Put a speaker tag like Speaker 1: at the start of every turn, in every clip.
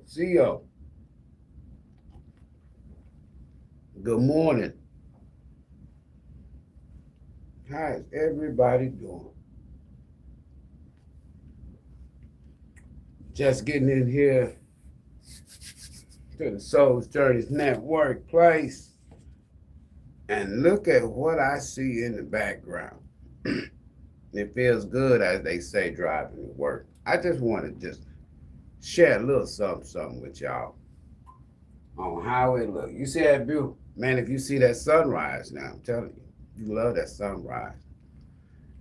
Speaker 1: Osiyo. Good morning. How is everybody doing? Just getting in here to the Soul's Journey Network place. And look at what I see in the background. It feels good, as they say, driving to work. I just want to just share a little something with y'all on how it looks. You see that view? Man, if you see that sunrise now, I'm telling you, you love that sunrise.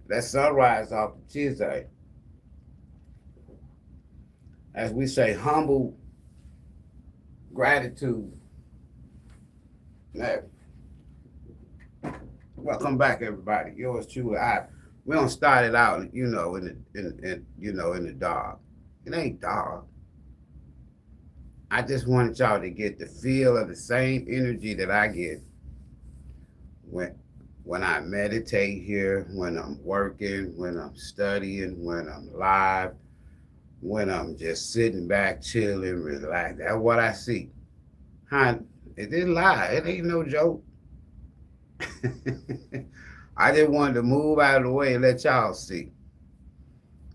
Speaker 1: That sunrise off the Tithe. As we say, humble gratitude. Hey. Welcome back, everybody. Yours truly. We don't start it out, in the dark. It ain't dark. I just wanted y'all to get the feel of the same energy that I get when I meditate here, when I'm working, when I'm studying, when I'm live, when I'm just sitting back, chilling, relaxed. That's what I see. It didn't lie. It ain't no joke. I just wanted to move out of the way and let y'all see.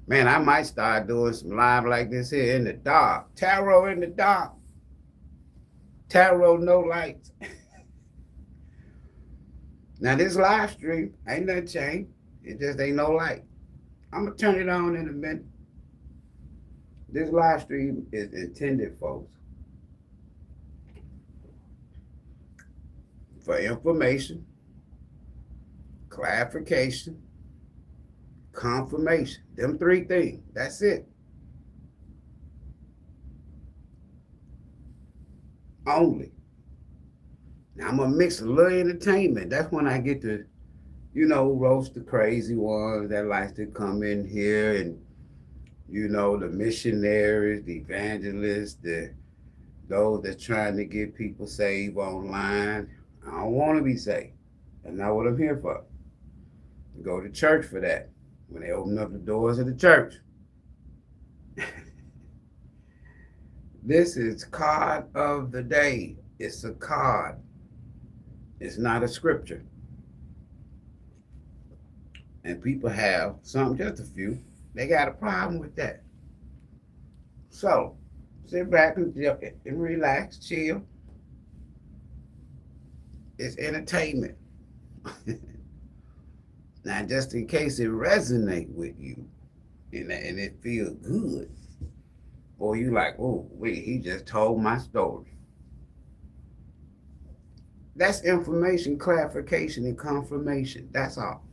Speaker 1: Man, I might start doing some live like this here in the dark. Tarot in the dark. Tarot no lights. Now this live stream ain't nothing changed. It just ain't no light. I'm gonna turn it on in a minute. This live stream is intended, folks, for information, clarification, confirmation. Them three things. That's it. Only. Now I'm gonna mix a little entertainment. That's when I get to, roast the crazy ones that likes to come in here, and the missionaries, the evangelists, those that's trying to get people saved online. I don't want to be saved. That's not what I'm here for. Go to church for that. When they open up the doors of the church. This is card of the day. It's a card. It's not a scripture. And people have just a few. They got a problem with that. So, sit back and relax, chill. It's entertainment. Now, just in case it resonates with you and it feels good, or you like, oh, wait, he just told my story. That's information, clarification, and confirmation. That's all.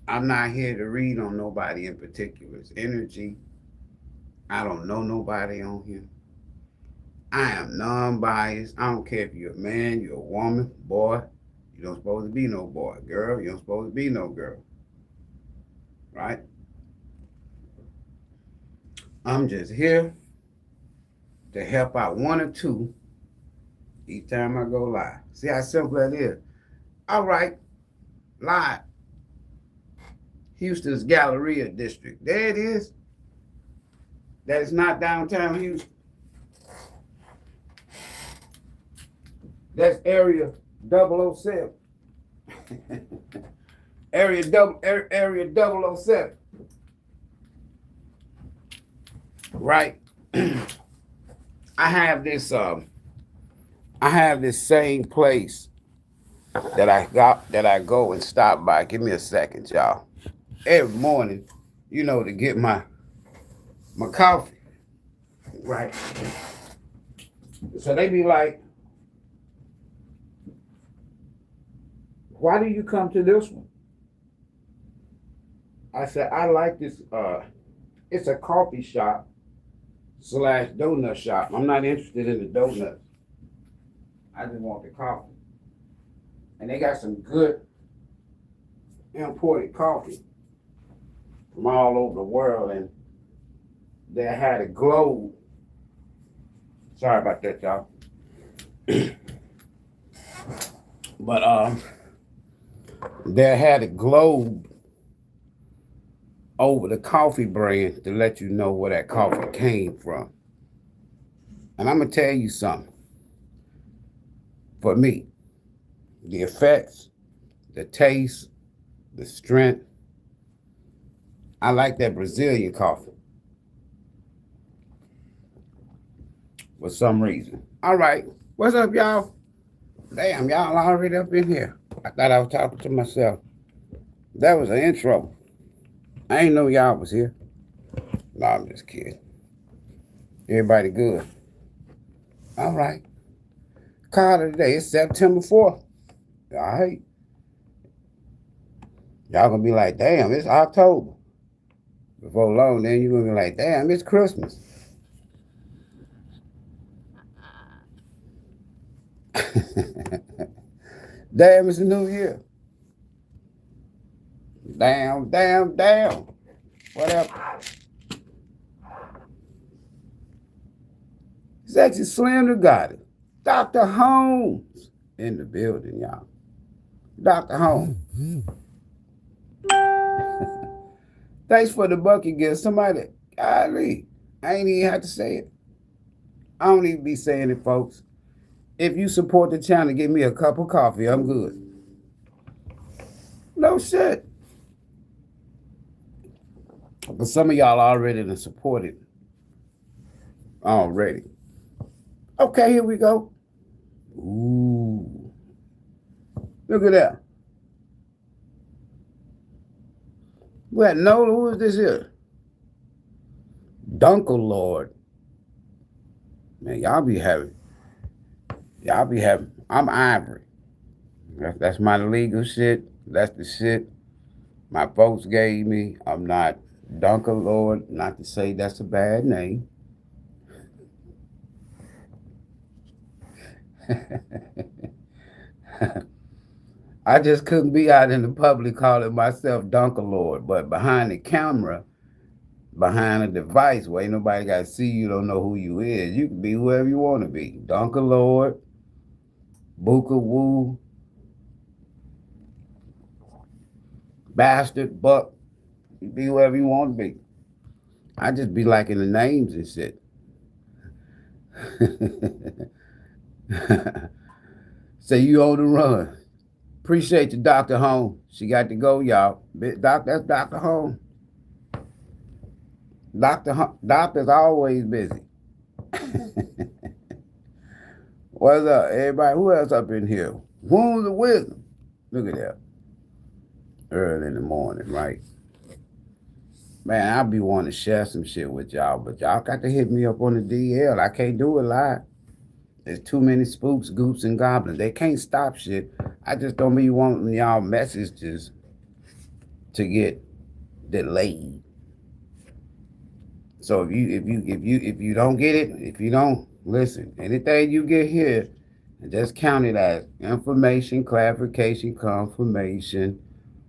Speaker 1: I'm not here to read on nobody in particular. It's energy. I don't know nobody on here. I am non-biased. I don't care if you're a man, you're a woman, boy. You don't supposed to be no boy. Girl, you don't supposed to be no girl. Right? I'm just here to help out one or two each time I go live. See how simple that is? All right, live. Houston's Galleria District. There it is. That is not downtown Houston. That's area 007. area 007. Right. I have this same place that I go and stop by. Give me a second, y'all. Every morning, to get my coffee. Right. So they be like, why do you come to this one? I said, I like this. It's a coffee shop / donut shop. I'm not interested in the donuts. I just want the coffee. And they got some good imported coffee from all over the world. And they had a globe. Sorry about that, y'all. But they had a globe over the coffee brand to let you know where that coffee came from. And I'm going to tell you something. For me, the effects, the taste, the strength, I like that Brazilian coffee for some reason. All right. What's up, y'all? Damn, y'all already up in here. I thought I was talking to myself. That was an intro. I ain't know y'all was here. No, I'm just kidding. Everybody good. All right. Call it today. It's September 4th. All right. Y'all gonna be like, damn, it's October. Before long, then you're gonna be like, damn, it's Christmas. Damn, it's a new year. Damn. Whatever. Sexy Slim the Goddess. Dr. Holmes in the building, y'all. Dr. Holmes. Thanks for the bucket gift. Somebody, golly, I ain't even have to say it. I don't even be saying it, folks. If you support the channel, give me a cup of coffee. I'm good. No shit. But some of y'all already done supported already. Okay, here we go. Ooh. Look at that. What? No, who is this here? Dunkle Lord. Man, y'all be having. I'm Ivory. That's my legal shit. That's the shit my folks gave me. I'm not Dunkle Lord. Not to say that's a bad name. I just couldn't be out in the public calling myself Dunkle Lord, but behind the camera, behind a device where ain't nobody got to see you, don't know who you is. You can be whoever you want to be. Dunkle Lord, Booker Woo, Bastard, Buck. You be whoever you want to be. I just be liking the names and shit. So you on the run. Appreciate you, Dr. Home. She got to go, y'all. That's Dr. Home. Doctor's always busy. What's up, everybody? Who else up in here? Wounds of wisdom. Look at that. Early in the morning, right? Man, I be wanting to share some shit with y'all, but y'all got to hit me up on the DL. I can't do it live. There's too many spooks, goops, and goblins. They can't stop shit. I just don't be wanting y'all messages to get delayed. So if you don't get it, if you don't listen, anything you get here, just count it as information, clarification, confirmation,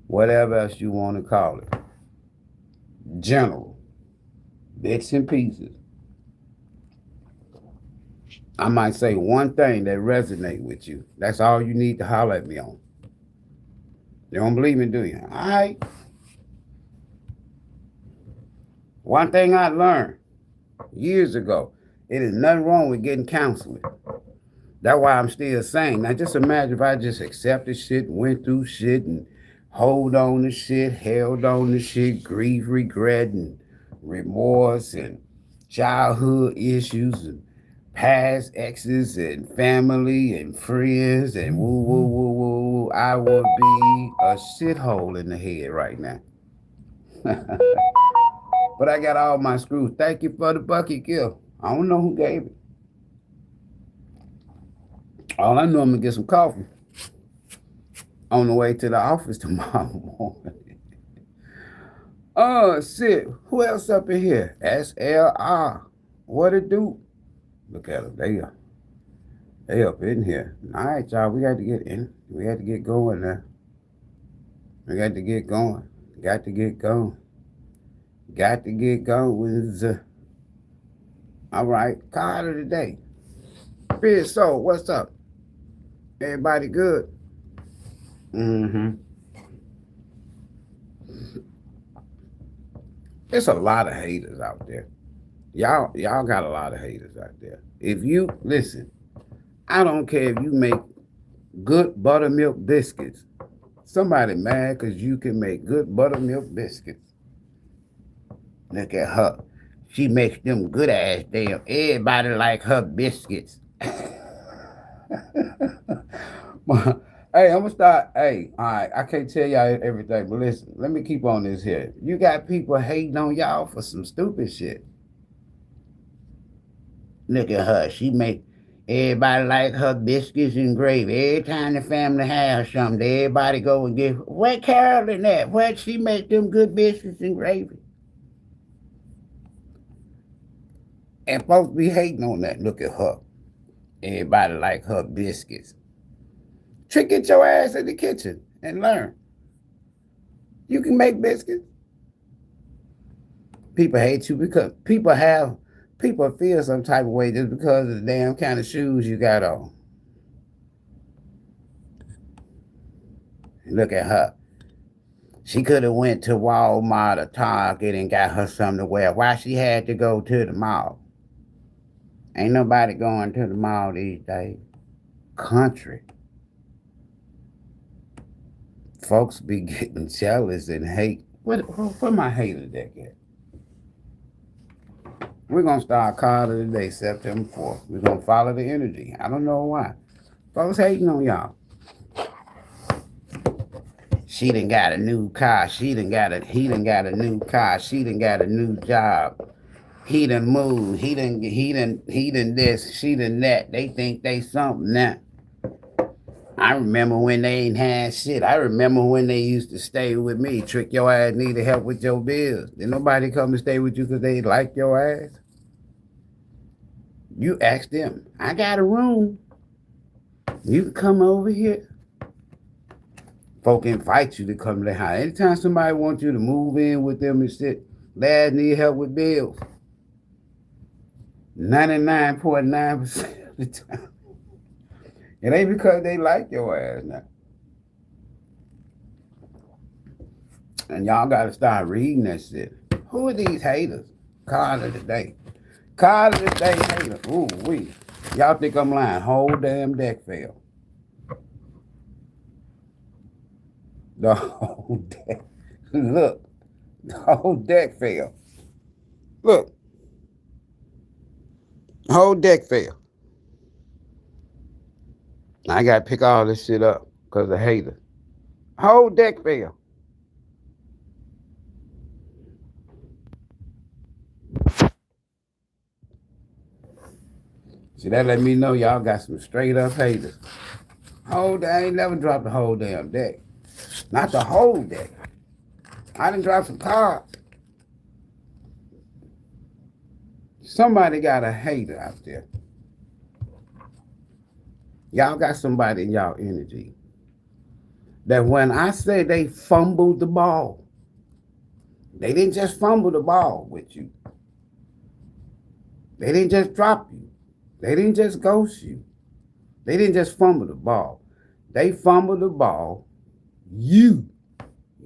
Speaker 1: whatever else you want to call it. General, bits and pieces. I might say one thing that resonate with you. That's all you need to holler at me on. You don't believe me, do you? All right. One thing I learned years ago, it is nothing wrong with getting counseling. That's why I'm still saying. Now just imagine if I just accepted shit, went through shit, and hold on to shit, held on to shit, grief, regret, and remorse, and childhood issues, and past exes, and family, and friends, and woo. I would be a shithole in the head right now. But I got all my screws. Thank you for the bucket gift. I don't know who gave it. All I know, I'm going to get some coffee on the way to the office tomorrow morning. Oh, shit. Who else up in here? SLR. What it do? Look at them. They up in here. All right, y'all. We got to get in. We got to get going now. We got to get going. Got to get going. Got to get going. All right. Call of the day. Spirit Soul, what's up? Everybody good? There's a lot of haters out there. Y'all got a lot of haters out there. If you listen, I don't care if you make good buttermilk biscuits. Somebody mad because you can make good buttermilk biscuits. Look at her. She makes them good ass damn. Everybody like her biscuits. Hey, I'm gonna start. Hey, all right. I can't tell y'all everything, but listen. Let me keep on this here. You got people hating on y'all for some stupid shit. Look at her. She make everybody like her biscuits and gravy. Every time the family has something, everybody go and get. Where Carolyn at? Where she make them good biscuits and gravy? And folks be hating on that. Look at her. Everybody like her biscuits. Trick, get your ass in the kitchen and learn. You can make biscuits. People hate you because people feel some type of way just because of the damn kind of shoes you got on. Look at her. She could have went to Walmart or Target and got her something to wear. Why she had to go to the mall? Ain't nobody going to the mall these days. Country. Folks be getting jealous and hate. Where my hater deck at? We're going to start calling today, September 4th. We're going to follow the energy. I don't know why. Folks hating on y'all. She done got a new car. He done got a new car. She done got a new job. He done moved. He done this. She done that. They think they something now. I remember when they ain't had shit. I remember when they used to stay with me. Trick, your ass needed help with your bills. Did nobody come to stay with you because they like your ass? You ask them, I got a room. You can come over here. Folk invite you to come to their house. Anytime somebody wants you to move in with them and shit, lads need help with bills. 99.9% of the time. It ain't because they like your ass now. And y'all got to start reading that shit. Who are these haters? Call of the day. Call of the day haters. Ooh, wee. Y'all think I'm lying. Whole damn deck fell. The whole deck. Look. The whole deck fell. Look. The whole deck fell. I got to pick all this shit up because of haters. Whole deck fell. See, that let me know y'all got some straight up haters. I ain't never dropped the whole damn deck. Not the whole deck. I done dropped some cards. Somebody got a hater out there. Y'all got somebody in y'all energy that when I say they fumbled the ball, they didn't just fumble the ball with you. They didn't just drop you. They didn't just ghost you. They didn't just fumble the ball. They fumbled the ball. You,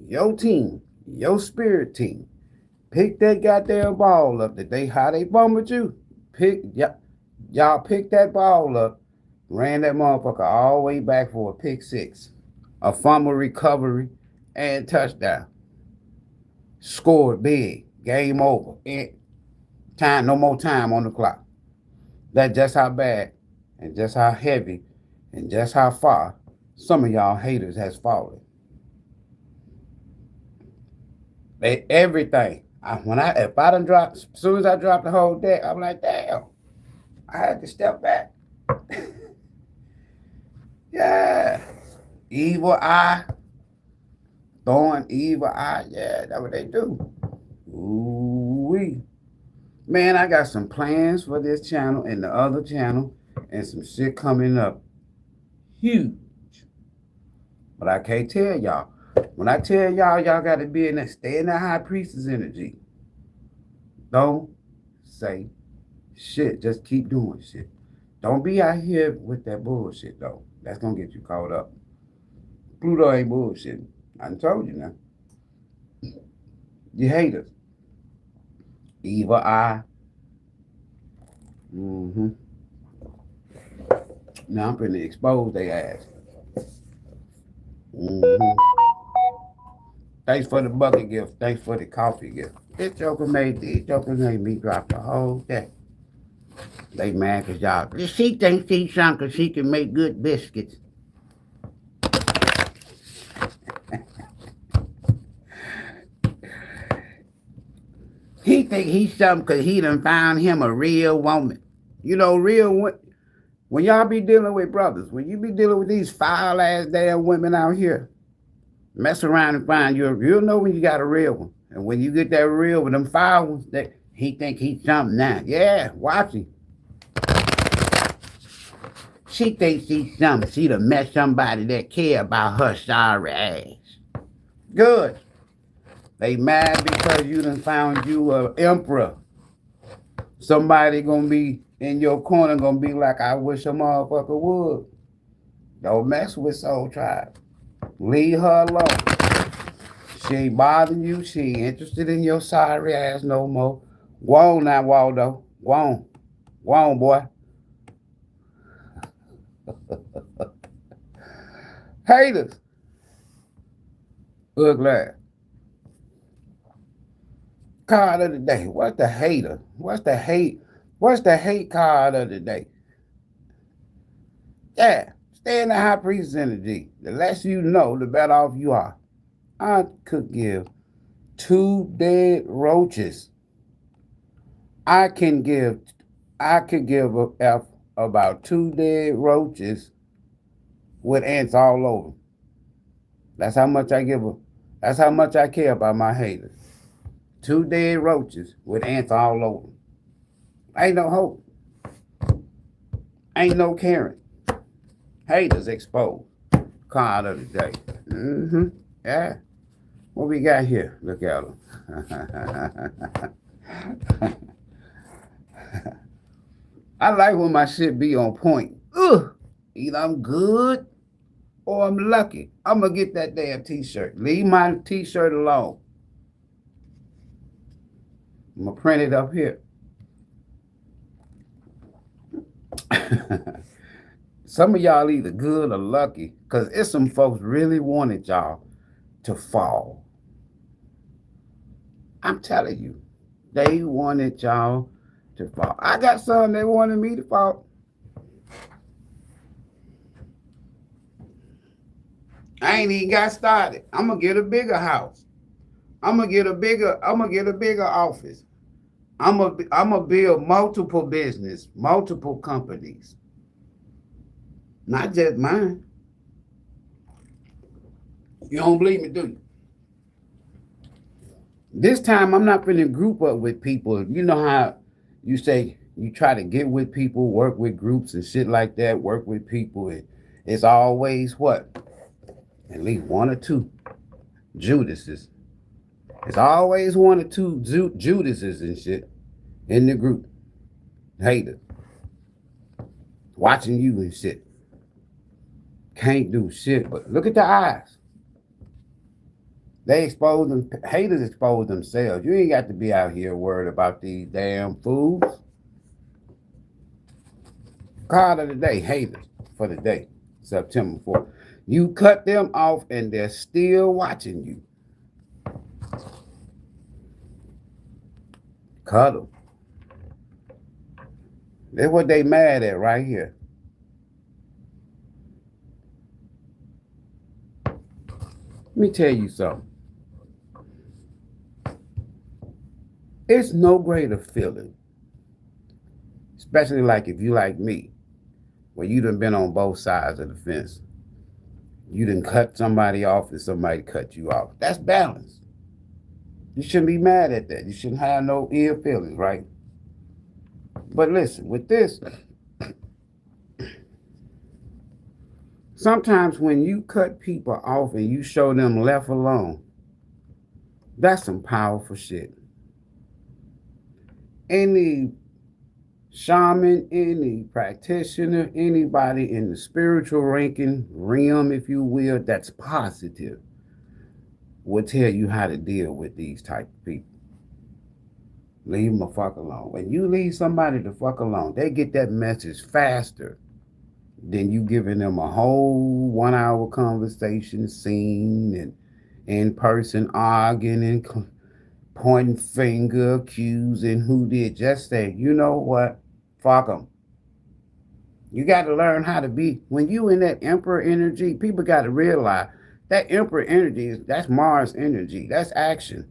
Speaker 1: your team, your spirit team, pick that goddamn ball up. How they fumbled you? Y'all picked that ball up, ran that motherfucker all the way back for a pick six, a fumble recovery, and touchdown. Scored big. Game over. Time, no more time on the clock. That's just how bad and just how heavy and just how far some of y'all haters has fallen. Everything. If I done dropped, as soon as I dropped the whole deck, I'm like, damn, I had to step back. Yeah. Evil eye. Throwing evil eye. Yeah, that's what they do. Ooh-wee. Man, I got some plans for this channel and the other channel and some shit coming up. Huge. But I can't tell y'all. When I tell y'all, y'all got to be stay in that high priestess energy. Don't say shit. Just keep doing shit. Don't be out here with that bullshit, though. That's going to get you caught up. Pluto ain't bullshit. I done told you now. You haters. Evil eye. Mm-hmm. Now I'm finna expose their ass. Mm-hmm. Thanks for the bucket gift. Thanks for the coffee gift. These jokers made me drop the whole thing. They mad cause y'all. She thinks she's some cause she can make good biscuits. He think he's something cause he done found him a real woman. You know, when y'all be dealing with brothers, when you be dealing with these foul ass damn women out here, mess around and find you'll know when you got a real one. And when you get that real one, them foul ones, he think he's something now. Yeah, watch him. She thinks she's something. She done met somebody that care about her sorry ass. Good. They mad because you done found you a emperor. Somebody gonna be in your corner gonna be like, I wish a motherfucker would. Don't mess with Soul Tribe. Leave her alone. She ain't bothering you. She ain't interested in your sorry ass no more. Go on now, Waldo. Go on. Go on, boy. Haters. Ugly. Card of the day. What's the hater? What's the hate? What's the hate card of the day? Yeah. Stay in the high priestess energy. The less you know, the better off you are. I could give 2 dead roaches. I could give a F about 2 dead roaches with ants all over. That's how much I give them. That's how much I care about my haters. 2 dead roaches with ants all over. Ain't no hope. Ain't no caring. Haters exposed. Card of the day. Mm-hmm. Yeah. What we got here? Look at them. I like when my shit be on point. Ugh. Either I'm good or I'm lucky. I'm going to get that damn t-shirt. Leave my t-shirt alone. I'm going to print it up here. Some of y'all either good or lucky because it's some folks really wanted y'all to fall. I'm telling you, they wanted y'all to fall. I got some that wanted me to fall. I ain't even got started. I'm gonna get a bigger house. I'm gonna get a bigger office. I'm gonna build multiple business, multiple companies. Not just mine. You don't believe me, do you? This time I'm not finna group up with people. You know how you say you try to get with people, work with groups and shit like that, work with people. It's always what? At least 1 or 2 Judases. It's always 1 or 2 Judases and shit in the group. Haters. Watching you and shit. Can't do shit, but look at the eyes. They expose them. Haters expose themselves. You ain't got to be out here worried about these damn fools. Card of the day, haters for the day, September 4th. You cut them off and they're still watching you. Cut them. That's what they mad at right here. Let me tell you something. It's no greater feeling, especially like if you like me, where you done been on both sides of the fence. You done cut somebody off and somebody cut you off. That's balance. You shouldn't be mad at that. You shouldn't have no ill feelings, right? But listen, with this, sometimes when you cut people off and you show them left alone, that's some powerful shit. Any shaman, any practitioner, anybody in the spiritual ranking realm, if you will, that's positive, will tell you how to deal with these type of people. Leave them the fuck alone. When you leave somebody the fuck alone, they get that message faster than you giving them a whole 1 hour conversation scene and in person arguing and pointing finger, accusing who did. Just say, you know what? Fuck them. You got to learn how to be. When you in that emperor energy, people got to realize that emperor energy, that's Mars energy. That's action.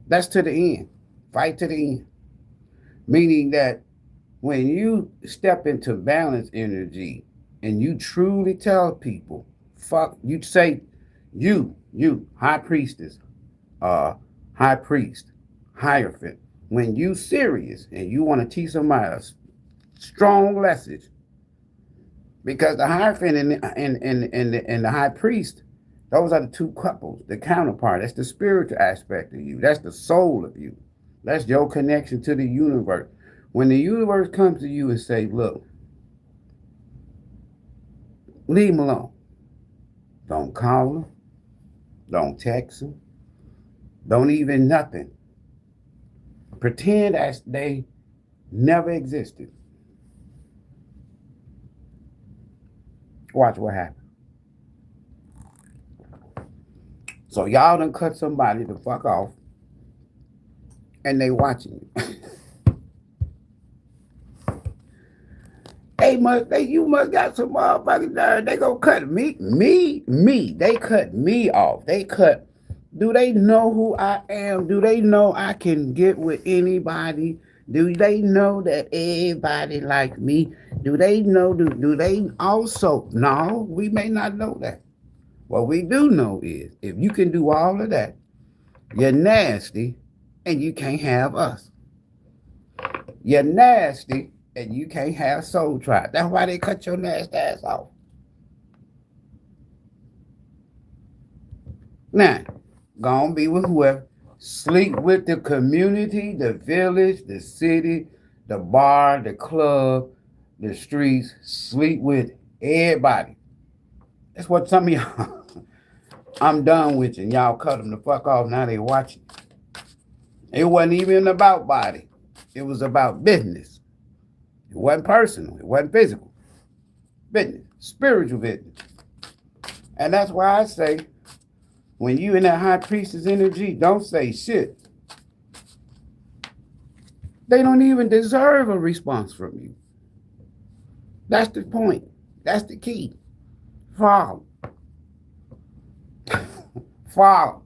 Speaker 1: That's to the end. Fight to the end. Meaning that when you step into balance energy and you truly tell people, fuck, you say, you, high priestess, high priest, hierophant, when you serious and you want to teach somebody a strong message, because the hierophant and the high priest, those are the two couples, the counterpart. That's the spiritual aspect of you. That's the soul of you. That's your connection to the universe. When the universe comes to you and say, look, leave them alone. Don't call them. Don't text them. Don't even nothing. Pretend as they never existed. Watch what happens. So y'all done cut somebody the fuck off and they watching you. You must got some motherfucking nerve. They gonna cut me. They cut me off. Do they know who I am? Do they know I can get with anybody? Do they know that everybody like me? Do they know, do they also? No, we may not know that. What we do know is, if you can do all of that, you're nasty and you can't have us. You're nasty and you can't have Soul Tribe. That's why they cut your nasty ass off. Now, go on be with whoever. Sleep with the community, the village, the city, the bar, the club, the streets. Sleep with everybody. That's what some of y'all, I'm done with you. And y'all cut them the fuck off. Now they watching. It wasn't even about body. It was about business. It wasn't personal. It wasn't physical. Business. Spiritual business. And that's why I say, when you in that high priestess energy, don't say shit. They don't even deserve a response from you. That's the point. That's the key. Follow. Follow.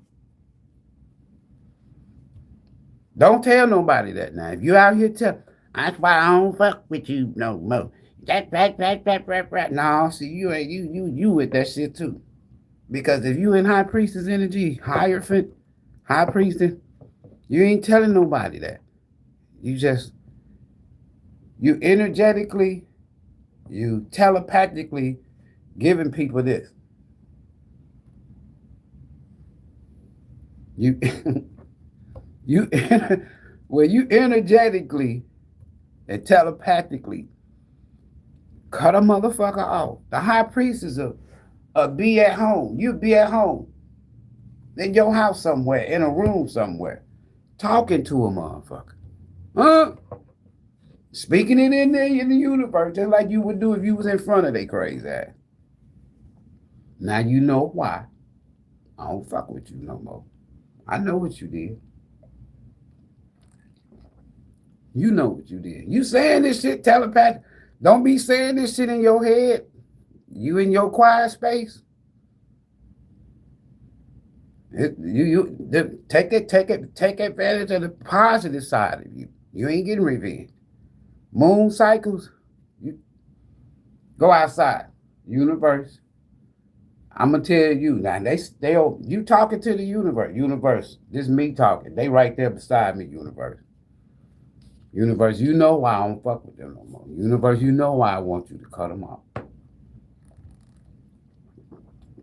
Speaker 1: Don't tell nobody that now. If you out here that's why I don't fuck with you no more. That. No, see, you ain't you with that shit too. Because if you in high priestess energy, hierophant, high priestess, you ain't telling nobody that. You energetically, you telepathically giving people this. When you energetically and telepathically cut a motherfucker off. The high priest is be at home. You be at home. In your house somewhere, in a room somewhere, talking to a motherfucker. Huh? Speaking it in there in the universe, just like you would do if you was in front of their crazy ass. Now you know why. I don't fuck with you no more. I know what you did. You know what you did. You saying this shit telepathic. Don't be saying this shit in your head. You in your quiet space. Take advantage of the positive side of you. You ain't getting revenge. Moon cycles. Go outside. Universe. I'm gonna tell you now. You talking to the universe. Universe. This is me talking. They right there beside me. Universe. Universe. You know why I don't fuck with them no more. Universe. You know why I want you to cut them off.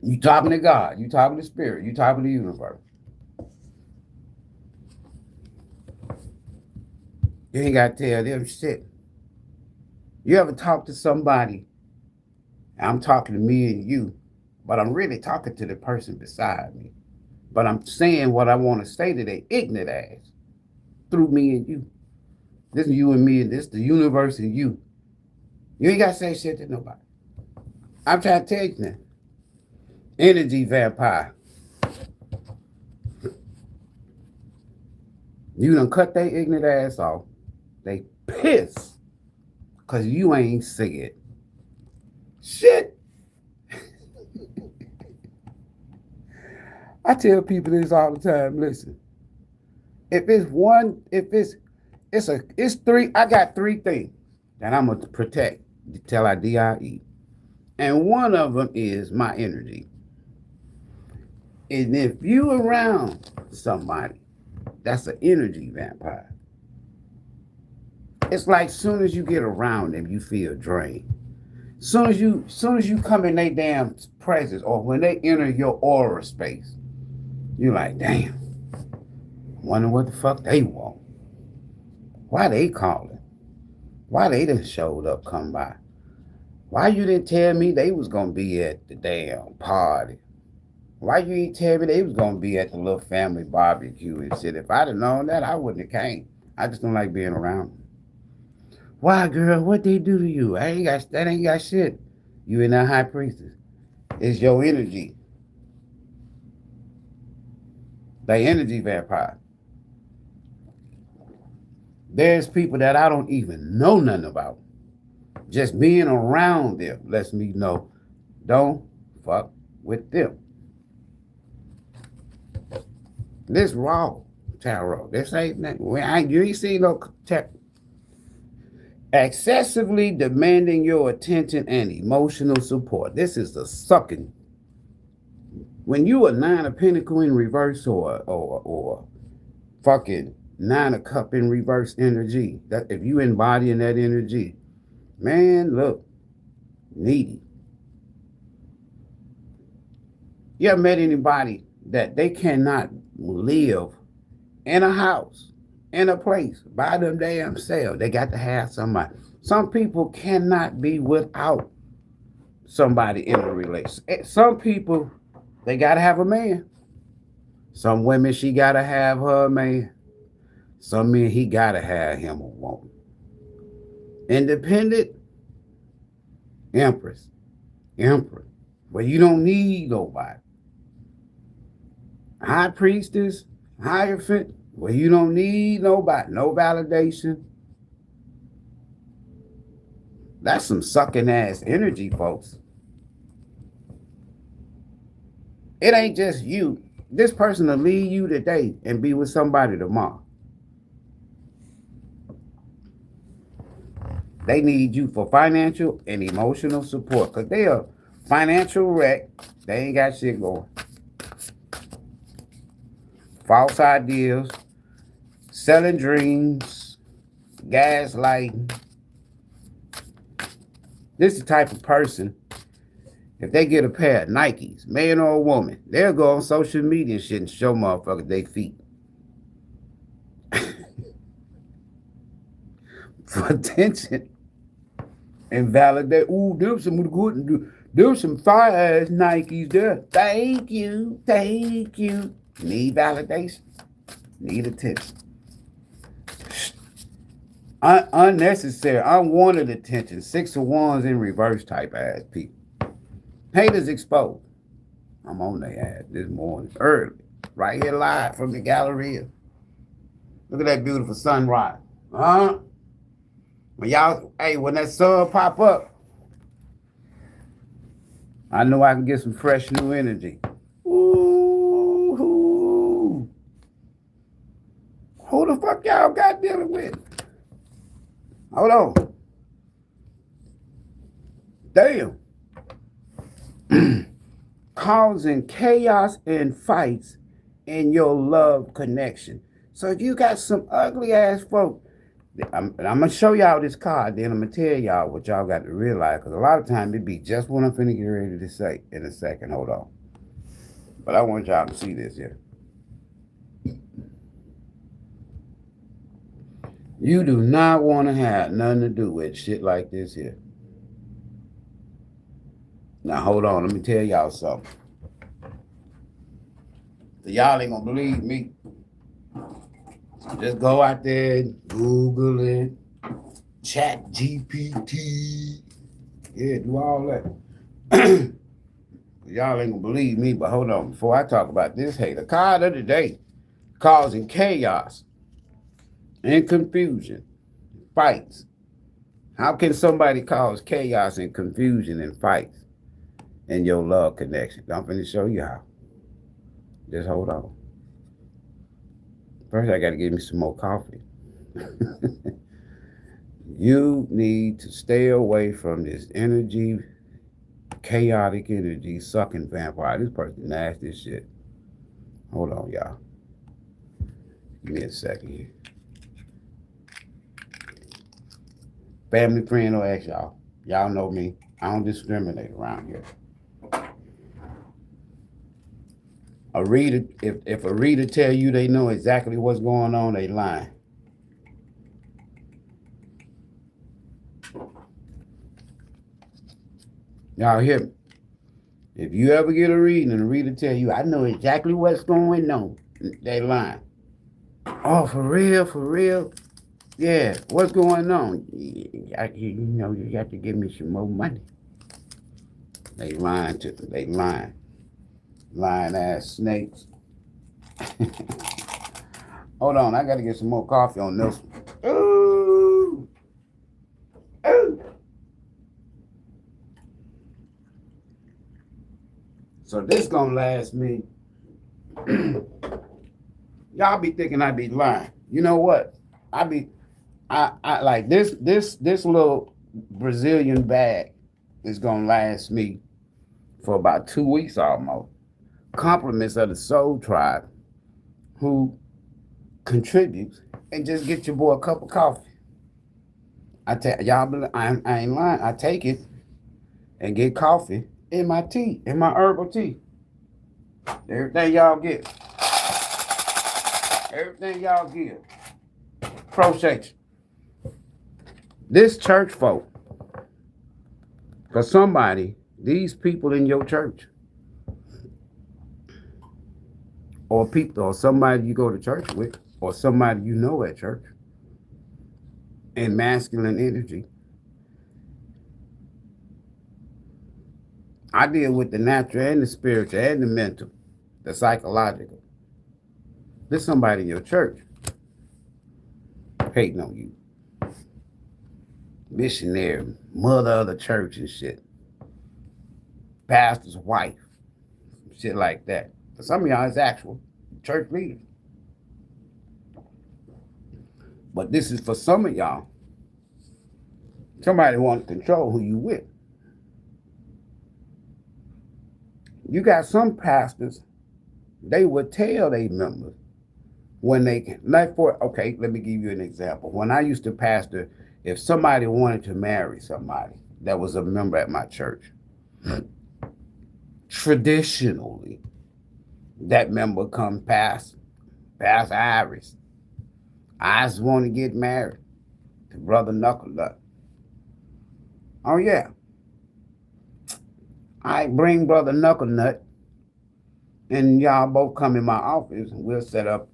Speaker 1: You talking to God. You talking to spirit. You talking to the universe. You ain't got to tell them shit. You ever talk to somebody, and I'm talking to me and you, but I'm really talking to the person beside me. But I'm saying what I want to say to their ignorant ass through me and you. This is you and me, and this the universe and you. You ain't got to say shit to nobody. I'm trying to tell you now. Energy vampire. You done cut their ignorant ass off. They pissed because you ain't said shit. I tell people this all the time. Listen, it's three. I got three things that I'm gonna protect till I die. And one of them is my energy. And if you around somebody that's an energy vampire, it's like soon as you get around them, you feel drained. Soon as you come in their damn presence, or when they enter your aura space, you're like, damn, wonder what the fuck they want. Why they calling? Why they done showed up, come by? Why you didn't tell me they was gonna be at the damn party? Why you didn't tell me they was gonna be at the little family barbecue and shit? If I'd have known that, I wouldn't have came. I just don't like being around them. Why, girl? What they do to you? That ain't got shit. You in that high priestess. It's your energy. They energy vampire. There's people that I don't even know nothing about. Just being around them lets me know, don't fuck with them. This raw tarot. This ain't nothing. You ain't seen no tarot. Excessively demanding your attention and emotional support. This is the sucking. When you a 9 of Pentacle in reverse or fucking 9 of Cup in reverse energy, that if you embodying that energy, man, look, needy. You ever met anybody that they cannot live in a house, in a place, by them damn selves? They got to have somebody. Some people cannot be without somebody in a relationship. Some people, they got to have a man. Some women, she got to have her man. Some men, he got to have him a woman. Independent, empress. Well, you don't need nobody. High priestess, Hierophant. Well, you don't need nobody. No validation. That's some sucking ass energy, folks. It ain't just you. This person will leave you today and be with somebody tomorrow. They need you for financial and emotional support because they are financial wreck. They ain't got shit going. False ideas, selling dreams, gaslighting. This is the type of person, if they get a pair of Nikes, man or woman, they'll go on social media and shit and show motherfuckers their feet. For attention and validate. Ooh, them some good, them some fire ass Nikes there. Thank you. Need validation. Need attention. Unnecessary, unwanted attention. 6 of Wands in reverse type ass people. Haters exposed. I'm on their ass this morning, early. Right here live from the Galleria. Look at that beautiful sunrise. When y'all, hey, when that sun pop up, I know I can get some fresh new energy. Ooh. Who the fuck y'all got dealing with? Hold on. Damn. Causing chaos and fights in your love connection. So if you got some ugly ass folk, I'm going to show y'all this card, then I'm going to tell y'all what y'all got to realize, because a lot of times it be just what I'm finna get ready to say in a second. Hold on. But I want y'all to see this here. You do not want to have nothing to do with shit like this here. Now, hold on. Let me tell y'all something. So y'all ain't going to believe me. Just go out there, Google it, Chat GPT. Yeah, do all that. Y'all ain't gonna believe me, but hold on. Before I talk about this hater, card of the day, causing chaos and confusion, fights. How can somebody cause chaos and confusion and fights in your love connection? I'm finna show you how. Just hold on. First, I gotta give me some more coffee. You need to stay away from this energy, chaotic energy, sucking vampire. This person nasty as shit. Hold on, y'all. Give me a second here. Family, friend, or ex, y'all. Y'all know me. I don't discriminate around here. A reader, if a reader tell you they know exactly what's going on, they lying. Y'all hear me? If you ever get a reading and a reader tell you, I know exactly what's going on, they lying. Oh, for real, for real? Yeah, what's going on? You know, you got to give me some more money. They lying to them. They lying. Lying ass snakes. Hold on, I got to get some more coffee on this one. Ooh. Ooh. So this gonna last me. Y'all be thinking I be lying. You know what? I like this little Brazilian bag is gonna last me for about 2 weeks almost. Compliments of the Soul Tribe who contributes and just get your boy a cup of coffee. Y'all, I ain't lying. I take it and get coffee in my tea, in my herbal tea. Everything y'all get. Everything y'all get. Appreciate you. This church folk, for somebody, these people in your church, or people, or somebody you go to church with, or somebody you know at church, in masculine energy. I deal with the natural and the spiritual and the mental, the psychological. There's somebody in your church hating on you. Missionary, mother of the church and shit. Pastor's wife, shit like that. For some of y'all, it's actual church leaders. But this is for some of y'all. Somebody wants to control who you with. You got some pastors, they would tell their members when they can. Okay, let me give you an example. When I used to pastor, if somebody wanted to marry somebody that was a member at my church, traditionally, that member comes past Ivory. I just want to get married to Brother Knucklenut. Oh, yeah. I bring Brother Knucklenut, and y'all both come in my office, and we'll set up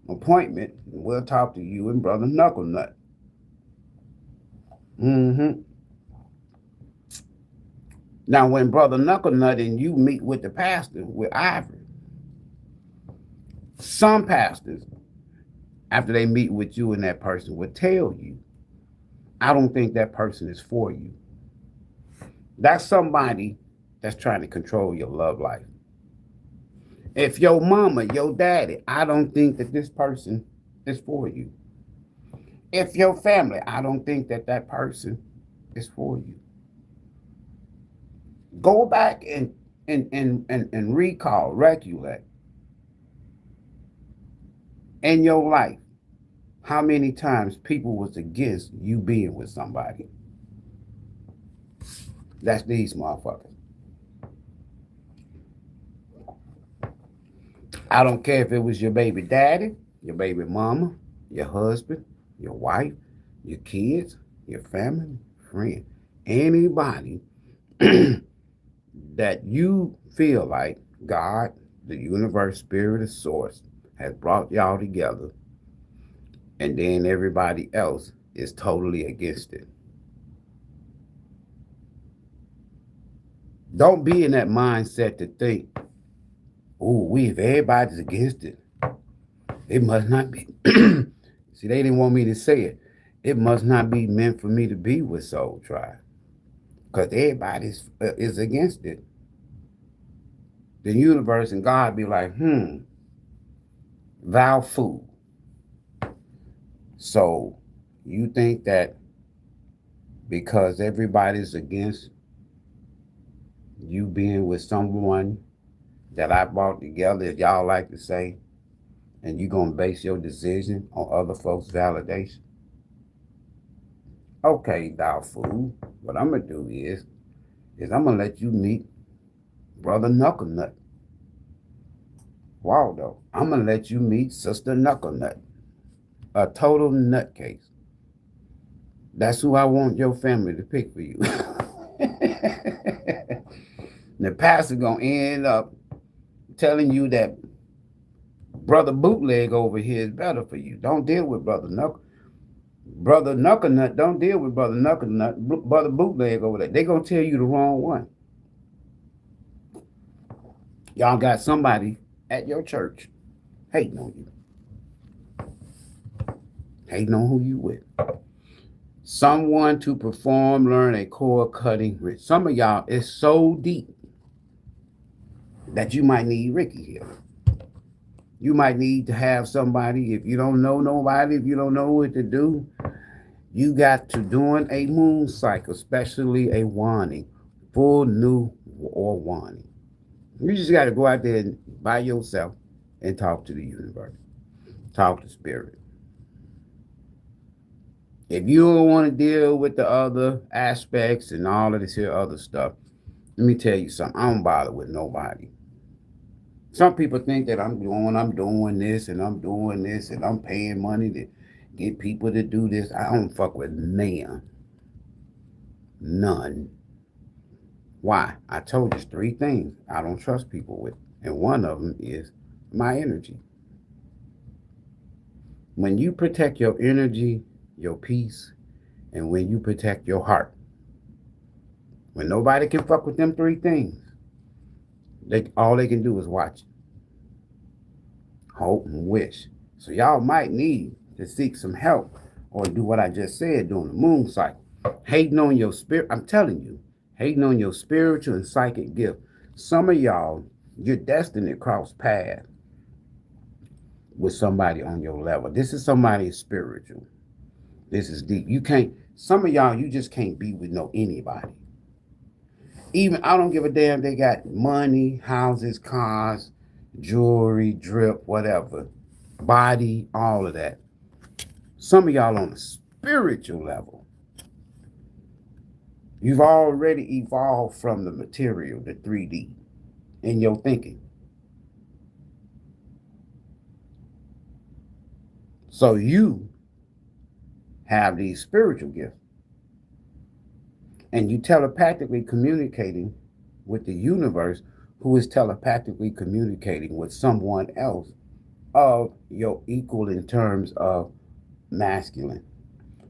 Speaker 1: an appointment, and we'll talk to you and Brother Knucklenut. Now, when Brother Knucklenut and you meet with the pastor, with Ivory, some pastors, after they meet with you and that person, will tell you, I don't think that person is for you. That's somebody that's trying to control your love life. If your mama, your daddy, I don't think that this person is for you. If your family, I don't think that that person is for you. Go back and recall, recollect in your life how many times people was against you being with somebody. That's these motherfuckers. I don't care if it was your baby daddy, your baby mama, your husband, your wife, your kids, your family, friend, anybody that you feel like God, the universe, spirit, or source has brought y'all together And then everybody else is totally against it. Don't be in that mindset to think, oh, if everybody's against it, it must not be. See, they didn't want me to say it. It must not be meant for me to be with Soul Tribe. Because everybody is against it. The universe and God be like, thou fool. So you think that because everybody's against you being with someone that I brought together, as y'all like to say, and you gonna base your decision on other folks' validation? Okay, thou fool. What I'm gonna do is I'm gonna let you meet Brother Knucklenut. Waldo. I'm gonna let you meet Sister Knucklenut. A total nutcase. That's who I want your family to pick for you. The pastor gonna end up telling you that Brother Bootleg over here is better for you. Don't deal with Brother Knuckle. Brother Knucklenut, don't deal with Brother Knucklenut. Brother Bootleg over there. They gonna tell you the wrong one. Y'all got somebody at your church hating on you. Hating on who you with. Someone to perform, learn a core cutting rich. Some of y'all, it's so deep that you might need Ricky here. You might need to have somebody, if you don't know nobody, if you don't know what to do, you got to during a moon cycle, especially a warning, full new or warning. You just got to go out there by yourself and talk to the universe. Talk to spirit. If you don't want to deal with the other aspects and all of this here other stuff, let me tell you something. I don't bother with nobody. Some people think that I'm doing this and I'm doing this and I'm paying money to get people to do this. I don't fuck with man. None. Why? I told you 3 things I don't trust people with. And one of them is my energy. When you protect your energy, your peace, and when you protect your heart, when nobody can fuck with them 3 things, all they can do is watch, hope, and wish. So y'all might need to seek some help or do what I just said during the moon cycle. Hating on your spirit, I'm telling you, hating on your spiritual and psychic gift. Some of y'all, you're destined to cross paths with somebody on your level. This is somebody spiritual. This is deep. You can't, some of y'all, you just can't be with anybody. Even, I don't give a damn, they got money, houses, cars, jewelry, drip, whatever, body, all of that. Some of y'all on a spiritual level. You've already evolved from the material, the 3D, in your thinking. So you have these spiritual gifts. And you telepathically communicating with the universe, who is telepathically communicating with someone else of your equal in terms of masculine.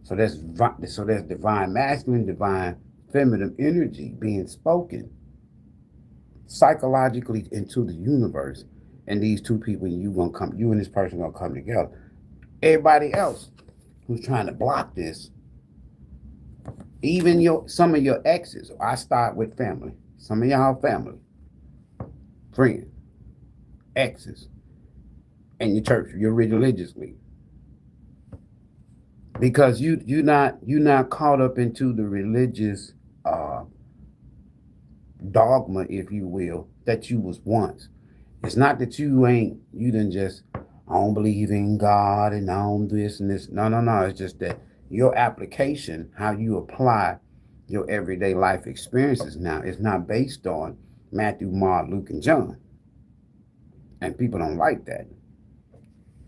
Speaker 1: So there's divine masculine, divine feminine energy being spoken psychologically into the universe. And these 2 people, you and this person gonna come together. Everybody else who's trying to block this, even some of your exes. I start with family. Some of y'all family, friends, exes, and your church, your religious leader. Because you're not caught up into the religious dogma, if you will, that you was once. It's not that you didn't just, I don't believe in God and I don't this and this. No. It's just that your application, how you apply your everyday life experiences now, is not based on Matthew, Mark, Luke, and John. And people don't like that.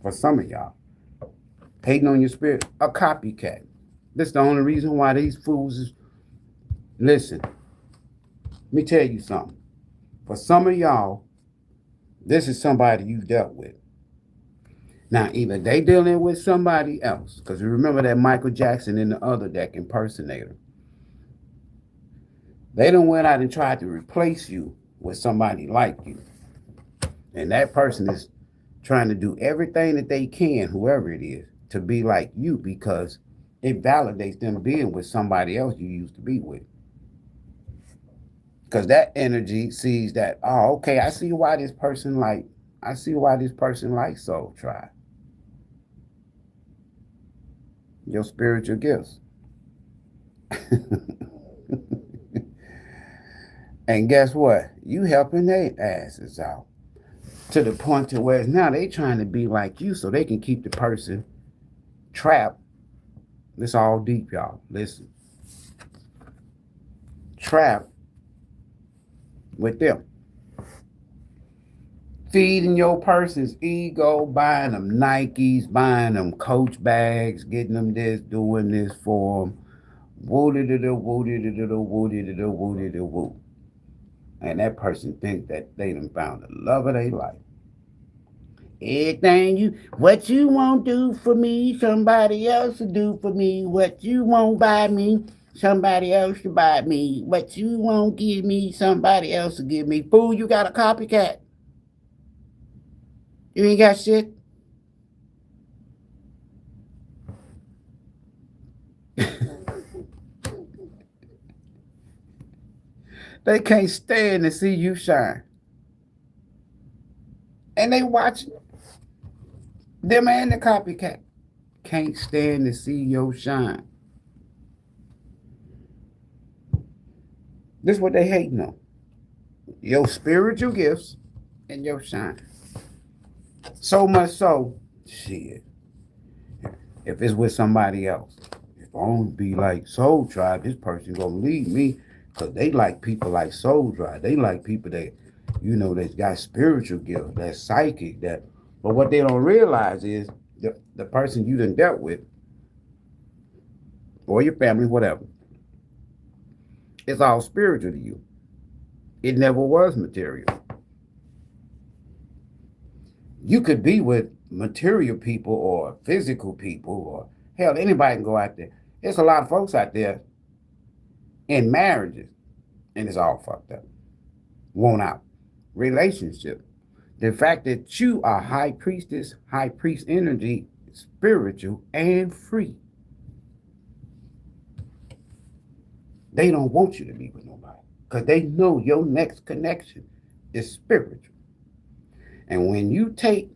Speaker 1: For some of y'all, hating on your spirit, a copycat. That's the only reason why these fools is, listen, let me tell you something. For some of y'all, this is somebody you dealt with. Now, either they dealing with somebody else, because you remember that Michael Jackson in the other deck impersonator. They don't went out and tried to replace you with somebody like you. And that person is trying to do everything that they can, whoever it is, to be like you because it validates them being with somebody else you used to be with. Because that energy sees that, oh, okay, I see why this person likes Soul Tribe. Your spiritual gifts. And guess what? You helping their asses out to the point to where now they trying to be like you so they can keep the person trapped. This all deep, y'all. Listen. Trapped with them. Feeding your person's ego, buying them Nikes, buying them Coach bags, getting them this, doing this for them. Woo-de-de-de-woo-de-de-de-woo-de-de-de-woo-de-de-woo. And that person thinks that they done found the love of their life. What you won't do for me, somebody else will do for me. What you won't buy me, somebody else will buy me. What you won't give me, somebody else will give me. Fool, you got a copycat. You ain't got shit. They can't stand to see you shine. And they watching them and the copycat. Can't stand to see your shine. This is what they hating on. Your spiritual gifts and your shine. So much so, shit. If it's with somebody else, if I don't be like Soul Tribe, this person gonna leave me because they like people like Soul Tribe. They like people that, that's got spiritual gifts, that's psychic, that. But what they don't realize is the person you done dealt with, or your family, whatever, it's all spiritual to you. It never was material. You could be with material people or physical people, or hell, anybody can go out there. There's a lot of folks out there in marriages, and it's all fucked up. Worn out. Relationship. The fact that you are high priestess, high priest energy, spiritual, and free. They don't want you to be with nobody because they know your next connection is spiritual. And when you take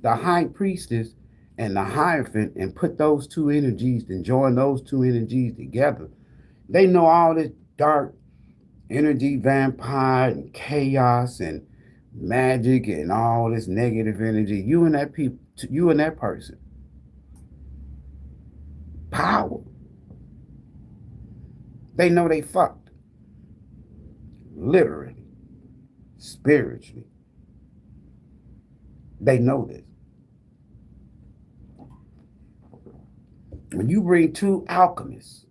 Speaker 1: the high priestess and the Hierophant and put those two energies and join those two energies together, they know all this dark energy, vampire and chaos and magic and all this negative energy. You and that person. Power. They know they fucked. Literally. Spiritually. They know this. When you bring two alchemists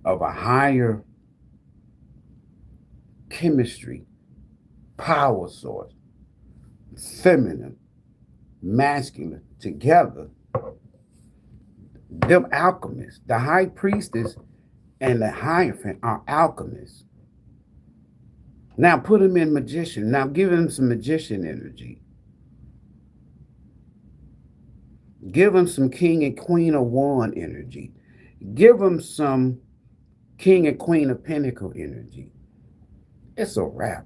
Speaker 1: of a higher chemistry, power source, feminine, masculine, together, them alchemists, the high priestess and the Hierophant are alchemists. Now put them in magician. Now give them some magician energy. Give them some king and queen of wand energy. Give them some king and queen of pentacle energy. It's a wrap.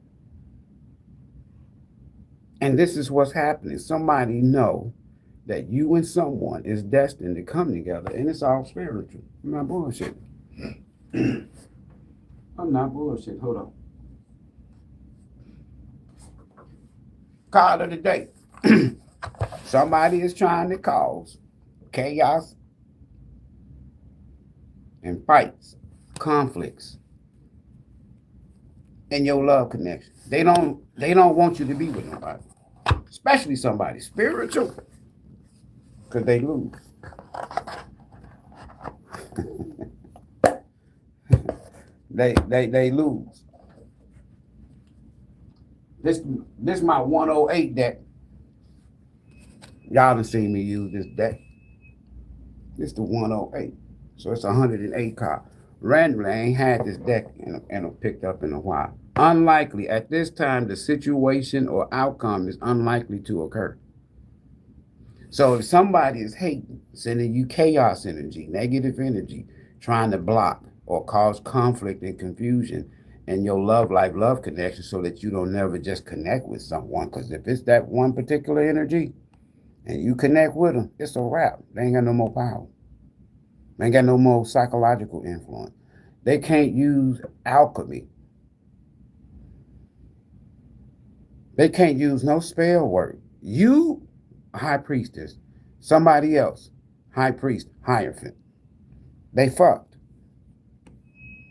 Speaker 1: And this is what's happening. Somebody know that you and someone is destined to come together, and it's all spiritual. I'm not bullshit. I'm not bullshit. Hold on. Call of the day. Somebody is trying to cause chaos and fights, conflicts in your love connection. They don't want you to be with nobody, especially somebody spiritual, because they lose. they lose. This my 108 deck. Y'all done seen me use this deck. It's the 108. So it's a 108 card. Randomly, I ain't had this deck and picked up in a while. Unlikely. At this time, the situation or outcome is unlikely to occur. So if somebody is hating, sending you chaos energy, negative energy, trying to block or cause conflict and confusion in your love life, love connection, so that you don't never just connect with someone, because if it's that one particular energy and you connect with them, it's a wrap. They ain't got no more power. They ain't got no more psychological influence. They can't use alchemy. They can't use no spell work. You, high priestess, somebody else, high priest, hierophant. They fucked.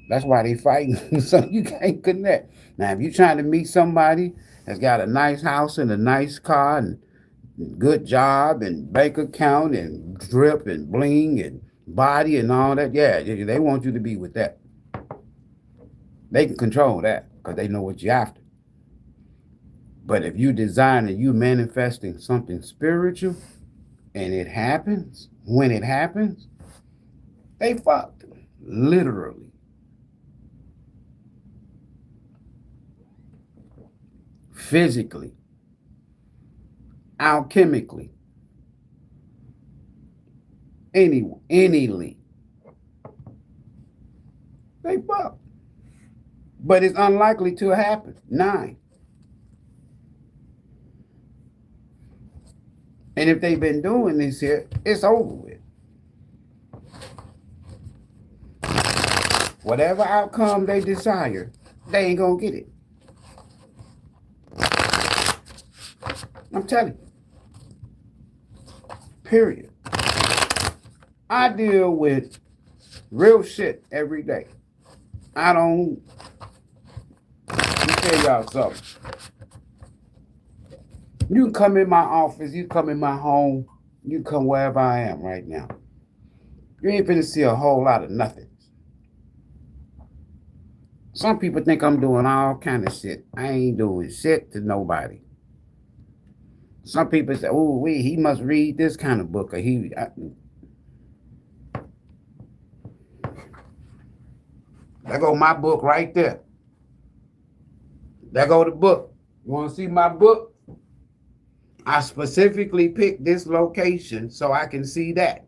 Speaker 1: That's why they fighting. So you can't connect. Now, if you're trying to meet somebody that's got a nice house and a nice car and good job and bank account and drip and bling and body and all that, yeah, they want you to be with that. They can control that because they know what you're after. But if you design and you manifesting something spiritual and it happens, when it happens, they fucked. Literally. Physically. Alchemically. Anyly. They fucked. But it's unlikely to happen. 9. And if they've been doing this here, it's over with. Whatever outcome they desire, they ain't gonna get it. I'm telling you. Period. I deal with real shit every day. I don't. Let me tell y'all something. You can come in my office, you come in my home, you come wherever I am right now. You ain't finna see a whole lot of nothing. Some people think I'm doing all kind of shit. I ain't doing shit to nobody. Some people say, "Oh, he must read this kind of book," or there go my book right there. There go the book. You want to see my book? I specifically picked this location so I can see that.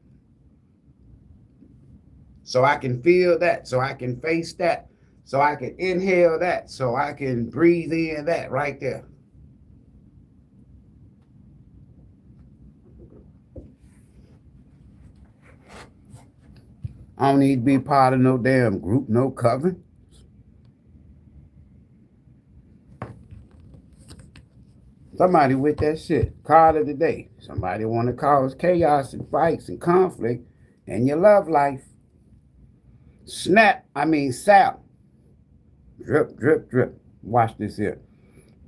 Speaker 1: So I can feel that. So I can face that. So I can inhale that. So I can breathe in that right there. I don't need to be part of no damn group, no coven. Somebody with that shit. Card of the day. Somebody want to cause chaos and fights and conflict in your love life. Sap. Drip, drip, drip. Watch this here.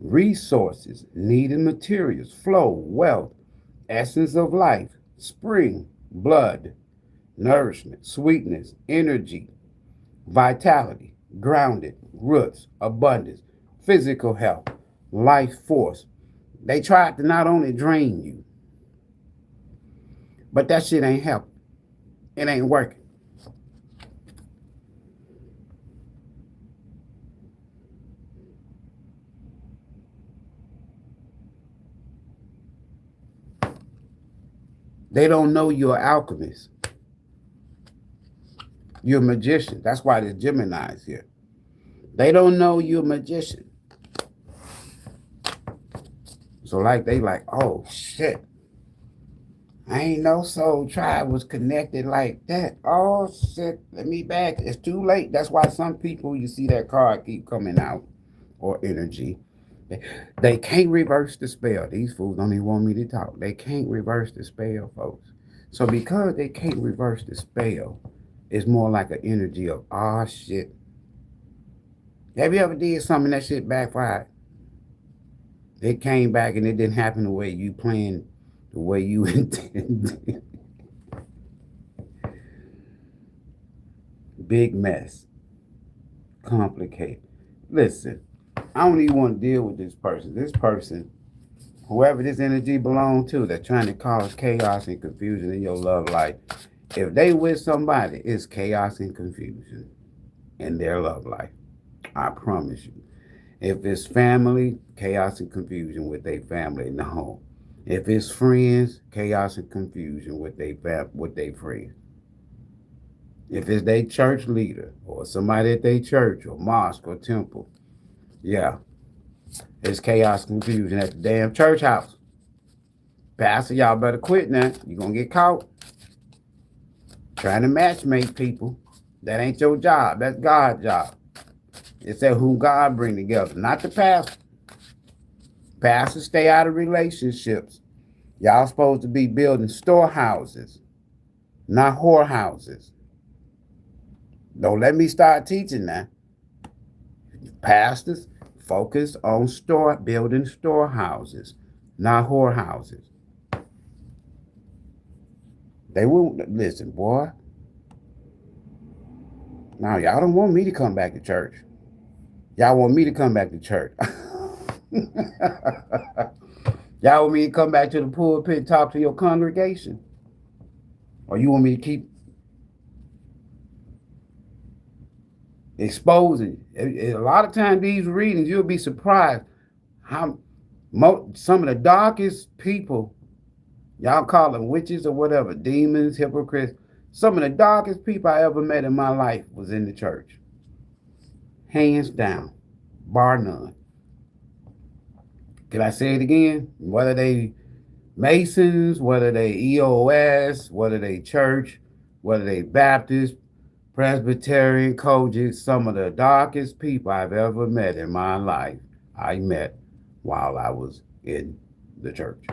Speaker 1: Resources, needed materials, flow, wealth, essence of life, spring, blood, nourishment, sweetness, energy, vitality, grounded, roots, abundance, physical health, life force. They tried to not only drain you, but that shit ain't helping. It ain't working. They don't know you're an alchemist. You're a magician. That's why there's Geminis here. They don't know you're a magician. So they like, oh shit. I ain't know Soul Tribe was connected like that. Oh shit, let me back. It's too late. That's why some people, you see that card keep coming out, or energy. They can't reverse the spell. These fools don't even want me to talk. They can't reverse the spell, folks. So because they can't reverse the spell, it's more like an energy of, oh shit. Have you ever did something that shit backfired? It came back and it didn't happen the way you planned, the way you intended. Big mess. Complicated. Listen, I don't even want to deal with this person. This person whoever this energy belongs to, that's trying to cause chaos and confusion in your love life, if they with somebody, it's chaos and confusion in their love life. I promise you. If it's family, chaos and confusion with their family in the home. If it's friends, chaos and confusion with their friends. If it's their church leader or somebody at their church or mosque or temple, yeah, it's chaos and confusion at the damn church house. Pastor, y'all better quit now. You're going to get caught trying to matchmake people. That ain't your job. That's God's job. It's that who God bring together, not the pastor. Pastors stay out of relationships. Y'all supposed to be building storehouses, not whorehouses. Don't let me start teaching now. Pastors focus on building storehouses, not whorehouses. They won't listen, boy. Now y'all don't want me to come back to church. Y'all want me to come back to church. Y'all want me to come back to the pulpit and talk to your congregation? Or you want me to keep exposing? A lot of times these readings, you'll be surprised how some of the darkest people, y'all call them witches or whatever, demons, hypocrites, some of the darkest people I ever met in my life was in the church. Hands down, bar none. Can I say it again? Whether they Masons, whether they EOS, whether they church, whether they Baptist, Presbyterian, Kojic, some of the darkest people I've ever met in my life, I met while I was in the church.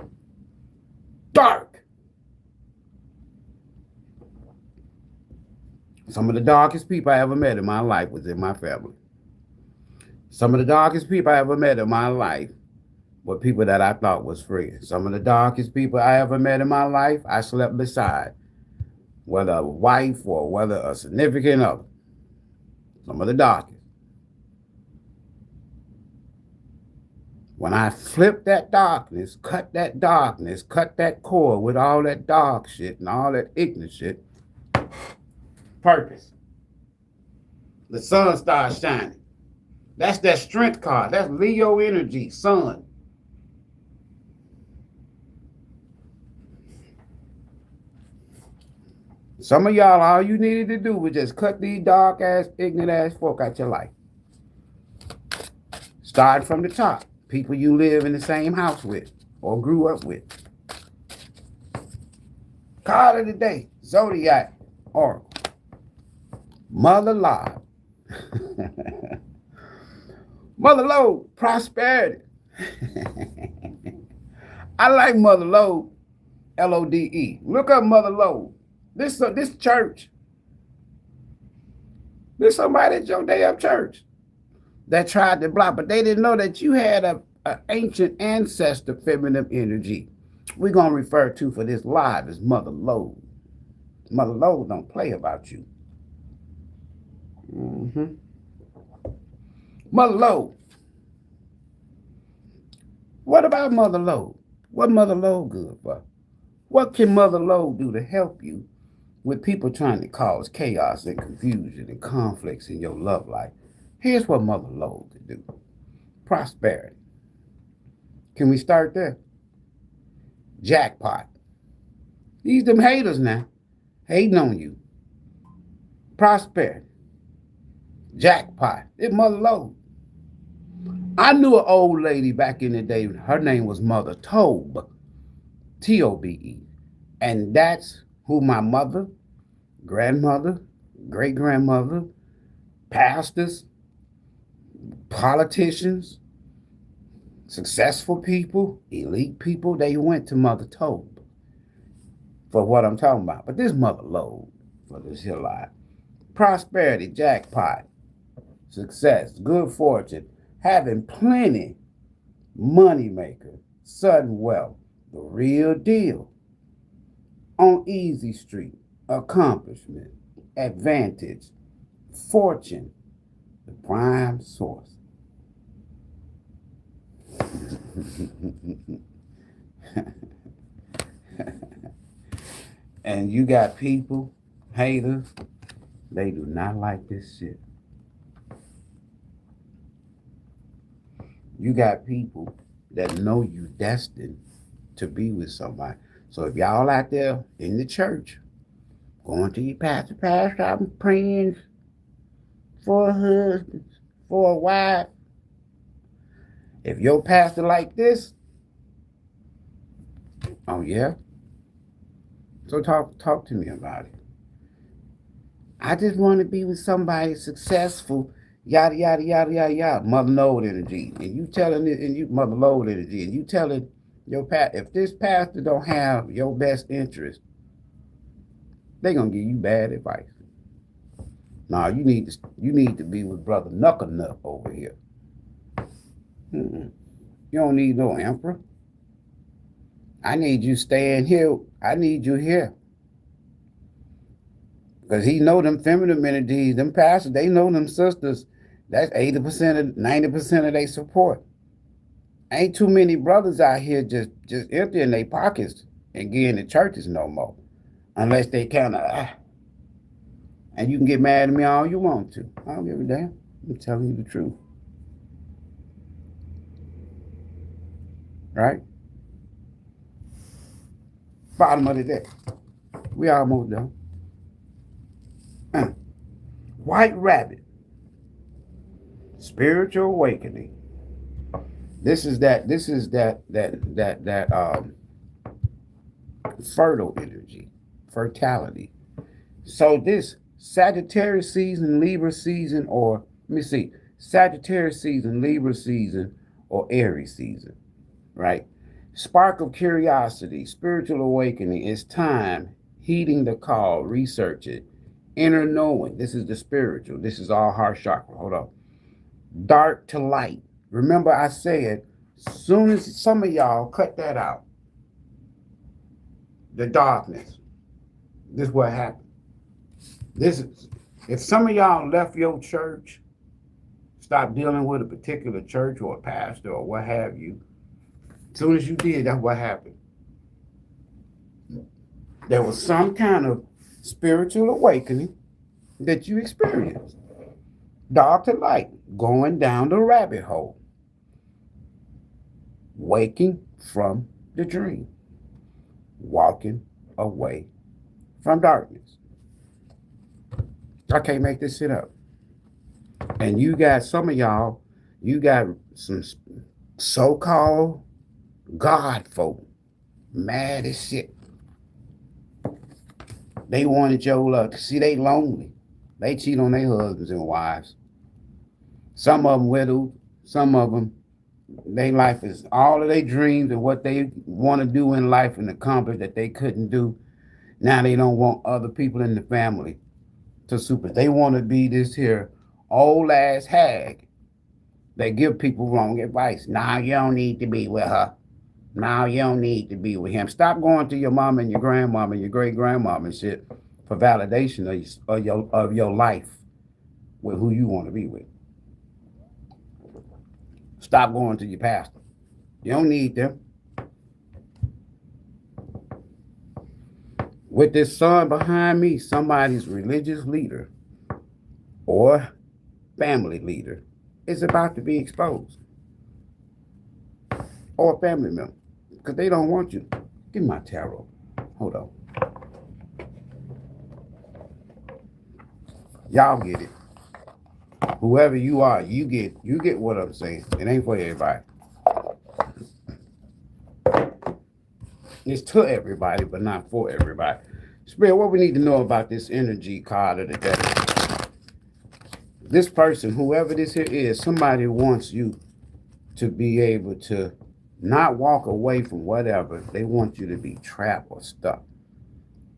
Speaker 1: Dark. Some of the darkest people I ever met in my life was in my family. Some of the darkest people I ever met in my life were people that I thought was friends. Some of the darkest people I ever met in my life, I slept beside, whether a wife or whether a significant other. Some of the darkest. When I flipped that darkness, cut that cord with all that dark shit and all that ignorant shit, purpose. The sun starts shining. That's that strength card. That's Leo energy, sun. Some of y'all, all you needed to do was just cut these dark ass, ignorant ass folk out your life. Start from the top. People you live in the same house with or grew up with. Card of the day, Zodiac Oracle. Mother Lode. Mother Lode, prosperity. I like Mother Lode, Lode. Look up Mother Lode. This church. There's somebody at your damn church that tried to block, but they didn't know that you had an ancient ancestor feminine energy. We're going to refer to for this live as Mother Lode. Mother Lode don't play about you. Mother Lode. What about Mother Lode? What Mother Lode good for? What can Mother Lode do to help you with people trying to cause chaos and confusion and conflicts in your love life? Here's what Mother Lode can do. Prosperity. Can we start there? Jackpot. These them haters now. Hating on you. Prosperity. Jackpot. It's Mother Lode. I knew an old lady back in the day. Her name was Mother Tobe. Tobe. And that's who my mother, grandmother, great-grandmother, pastors, politicians, successful people, elite people, they went to Mother Tobe for what I'm talking about. But this Mother Lode for this here life. Prosperity, jackpot, success, good fortune, having plenty, money maker, sudden wealth, the real deal. On easy street, accomplishment, advantage, fortune, the prime source. And you got people, haters, they do not like this shit. You got people that know you destined to be with somebody. So if y'all out there in the church, going to your pastor, I'm praying for a husband, for a wife. If your pastor like this, oh yeah, so talk to me about it. I just want to be with somebody successful, yada yada yada yada yada. Mother load energy, and you telling it, and you mother load energy, and you telling your if this pastor don't have your best interest, they gonna give you bad advice. Nah, you need to be with brother Knuckle Nut over here. You don't need no emperor. I need you staying here. I need you here. Because he know them feminine energies, them pastors, they know them sisters. That's 80% of 90% of their support. Ain't too many brothers out here just emptying their pockets and getting the churches no more. Unless they kind of, and you can get mad at me all you want to. I don't give a damn. I'm telling you the truth. Right? Bottom of the deck. We almost done. White rabbit. Spiritual awakening. This is that fertile energy, fertility. So this Sagittarius season, Libra season, or let me see, Sagittarius season, Libra season, or Aries season, right? Spark of curiosity, spiritual awakening. It's time, heeding the call, research it. Inner knowing. This is the spiritual. This is all heart chakra. Hold on. Dark to light. Remember I said, soon as some of y'all cut that out, the darkness, this is what happened. This is, if some of y'all left your church, stopped dealing with a particular church or a pastor or what have you, as soon as you did, that's what happened. There was some kind of spiritual awakening that you experienced. Dark to light, going down the rabbit hole. Waking from the dream. Walking away from darkness. I can't make this shit up. And you got some of y'all, you got some so-called God folk, mad as shit. They wanted your luck. See, they lonely. They cheat on their husbands and wives. Some of them widowed. Some of them, their life is all of their dreams and what they want to do in life and accomplish that they couldn't do. Now they don't want other people in the family to super. They want to be this here old ass hag that give people wrong advice. Now you don't need to be with her. Now you don't need to be with him. Stop going to your mom and your grandmama and your great grandmama and shit for validation of your life with who you want to be with. Stop going to your pastor. You don't need them. With this sun behind me, somebody's religious leader or family leader is about to be exposed. Or a family member. Because they don't want you. Give me my tarot. Hold on. Y'all get it. Whoever you are, you get what I'm saying. It ain't for everybody. It's to everybody, but not for everybody. Spirit, what we need to know about this energy card of the day. This person, whoever this here is, somebody wants you to be able to not walk away from whatever. They want you to be trapped or stuck.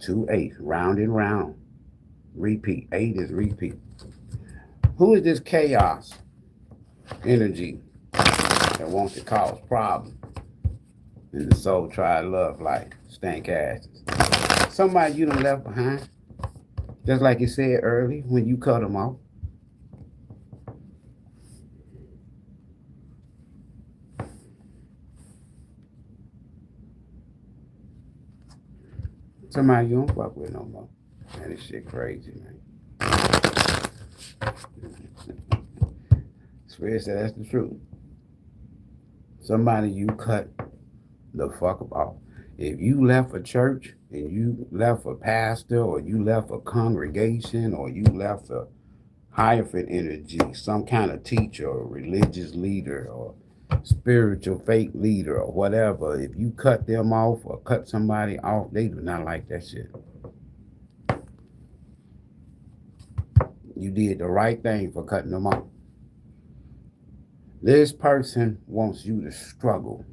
Speaker 1: 2 8, round and round. Repeat. 8 is repeat. Who is this chaos energy that wants to cause problems in the soul tribe love life? ThAnkhs. Somebody you done left behind. Just like you said early when you cut them off. Somebody you don't fuck with no more. Man, this shit crazy, man. Spirit said that's the truth. Somebody you cut the fuck off. If you left a church and you left a pastor or you left a congregation or you left a Hierophant energy, some kind of teacher or religious leader or spiritual faith leader or whatever, if you cut them off or cut somebody off, they do not like that shit. You did the right thing for cutting them off. This person wants you to struggle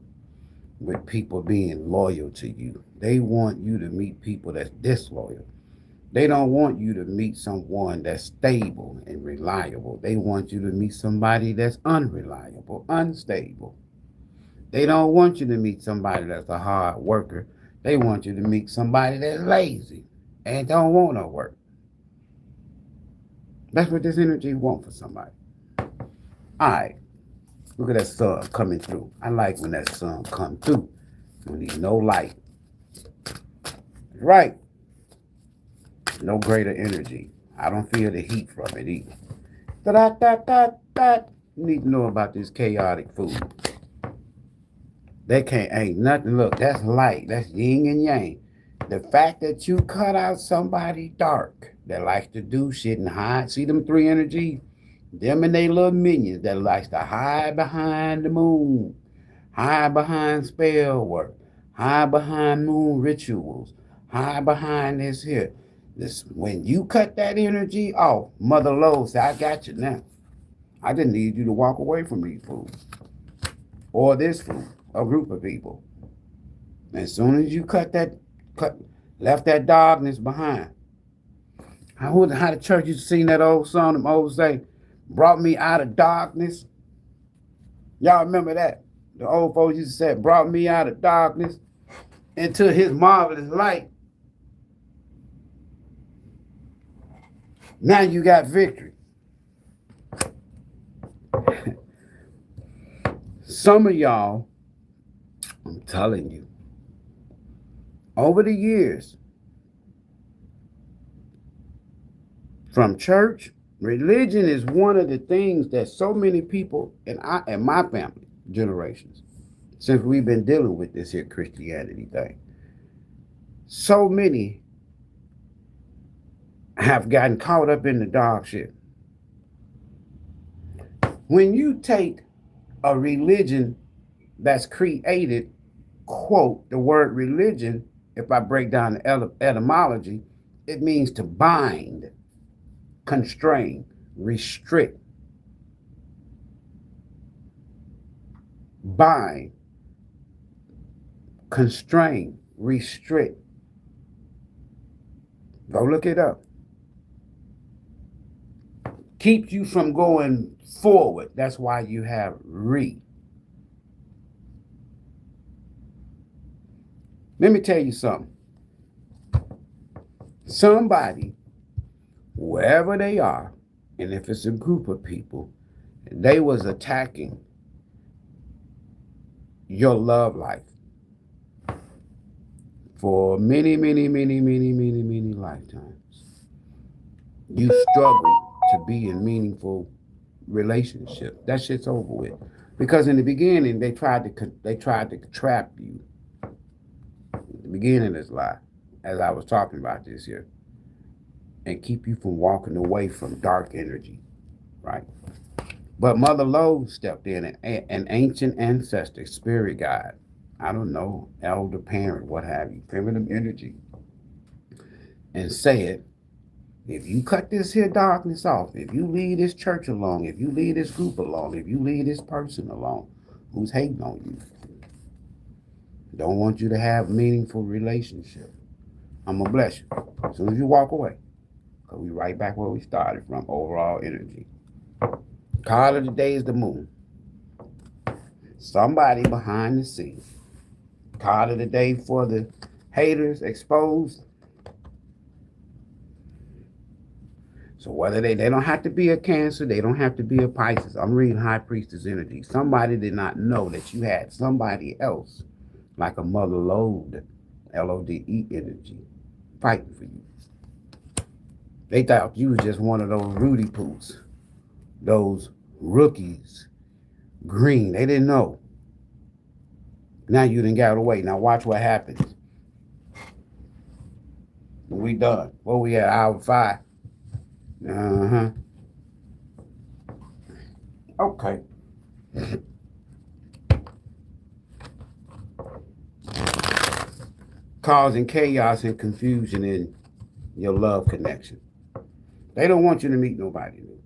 Speaker 1: with people being loyal to you. They want you to meet people that's disloyal. They don't want you to meet someone that's stable and reliable. They want you to meet somebody that's unreliable, unstable. They don't want you to meet somebody that's a hard worker. They want you to meet somebody that's lazy and don't want no work. That's what this energy wants for somebody. All right. Look at that sun coming through. I like when that sun comes through. We need no light. Right. No greater energy. I don't feel the heat from it either. You need to know about this chaotic food. They ain't nothing. Look, that's light. That's yin and yang. The fact that you cut out somebody dark that likes to do shit and hide. See them three energies? Them and they little minions that likes to hide behind the moon, hide behind spell work, hide behind moon rituals, hide behind this here. This, when you cut that energy off, Mother Lowe said, I got you now. I just need you to walk away from these fools. Or this fool, a group of people. As soon as you left that darkness behind. How the church used to sing that old song, them old say, brought me out of darkness. Y'all remember that? The old folks used to say, brought me out of darkness into his marvelous light. Now you got victory. Some of y'all, I'm telling you, over the years, from church, religion is one of the things that so many people and my family generations, since we've been dealing with this here Christianity thing, so many have gotten caught up in the dark shit. When you take a religion that's created, quote, the word religion, if I break down the etymology, it means to bind, constrain, restrict. Bind, constrain, restrict. Go look it up. Keeps you from going forward. That's why you have re. Let me tell you something. Somebody, wherever they are, and if it's a group of people, they was attacking your love life for many lifetimes. You struggled to be in meaningful relationship. That shit's over with. Because in the beginning, they tried to trap you. At the beginning of this lie, as I was talking about this here, and keep you from walking away from dark energy, right? But Mother Lowe stepped in, an ancient ancestor, spirit guide, I don't know, elder parent, what have you, feminine energy, and said, if you cut this here darkness off, if you leave this church alone, if you leave this group alone, if you leave this person alone who's hating on you, don't want you to have meaningful relationship, I'm going to bless you as soon as you walk away. Because we right back where we started from, overall energy. Card of the day is the moon. Somebody behind the scenes. Card of the day for the haters exposed. So whether they don't have to be a Cancer, they don't have to be a Pisces. I'm reading High Priestess energy. Somebody did not know that you had somebody else, like a Mother Lode, Lode energy, fighting for you. They thought you was just one of those Rudy Poos, those rookies, green. They didn't know. Now you done got away. Now watch what happens. We done. What we at, hour 5? Okay. Causing chaos and confusion in your love connection. They don't want you to meet nobody new.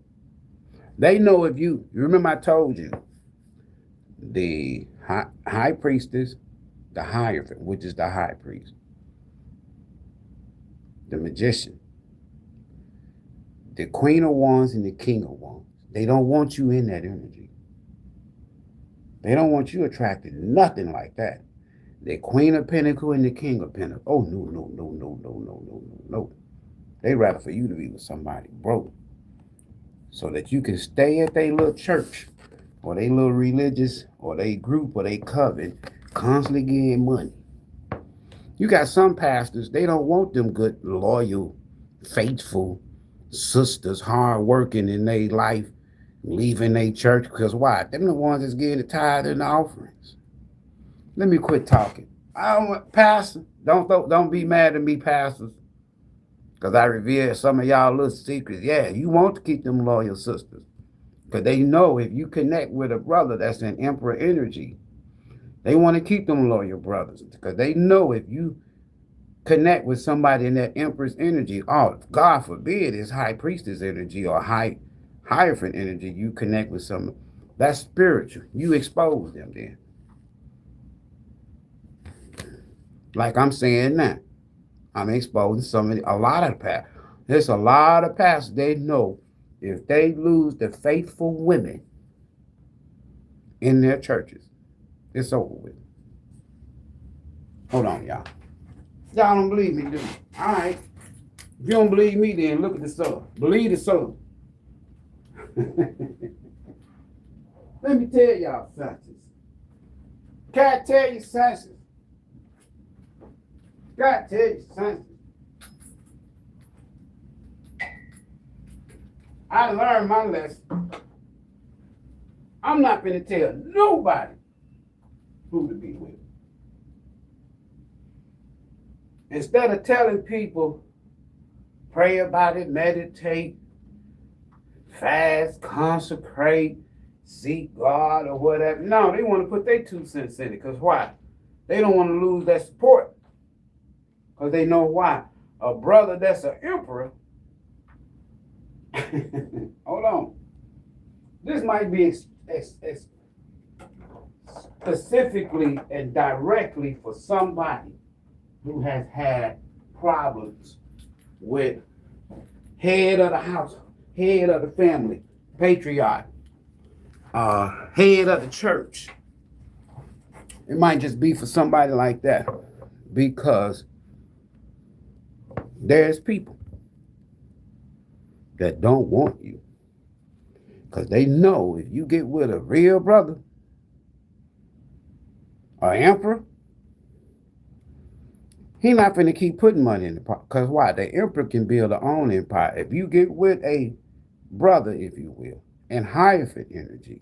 Speaker 1: They know if you remember I told you, the high priestess, the hierophant, which is the high priest, the magician, the queen of wands and the king of wands. They don't want you in that energy. They don't want you attracted to nothing like that. The queen of pentacles and the king of pentacles. Oh, no. They rather for you to be with somebody broke so that you can stay at their little church or they little religious or they group or they coven, constantly getting money. You got some pastors, they don't want them good, loyal, faithful sisters, hard working in their life, leaving their church, because why? Them the ones that's getting the tithe and the offerings. Let me quit talking. I don't want, pastor, don't be mad at me, pastors, because I revealed some of y'all little secrets. Yeah, you want to keep them loyal sisters, because they know if you connect with a brother that's in emperor energy, they want to keep them loyal brothers, because they know if you connect with somebody in that empress energy, oh, God forbid it's high priestess energy or hierophant energy, you connect with some, that's spiritual. You expose them then. Like I'm saying now, I'm exposing a lot of pastors. There's a lot of pastors, they know if they lose the faithful women in their churches, it's over with. Hold on, y'all. Y'all don't believe me, do you? All right. If you don't believe me, then look at the sun. Believe the sun. Let me tell y'all something. Can I tell you something? Can I tell you something? I learned my lesson. I'm not going to tell nobody who to be with. Instead of telling people, pray about it, meditate, fast, consecrate, seek God or whatever. No, they want to put their 2 cents in it. Because why? They don't want to lose that support. Because they know why. A brother that's an emperor, hold on. This might be specifically and directly for somebody who has had problems with head of the house, head of the family, patriarch, head of the church. It might just be for somebody like that, because there's people that don't want you, because they know if you get with a real brother, an emperor, he not finna keep putting money in the pot. Because why? The emperor can build their own empire. If you get with a brother, if you will, in hierophant energy,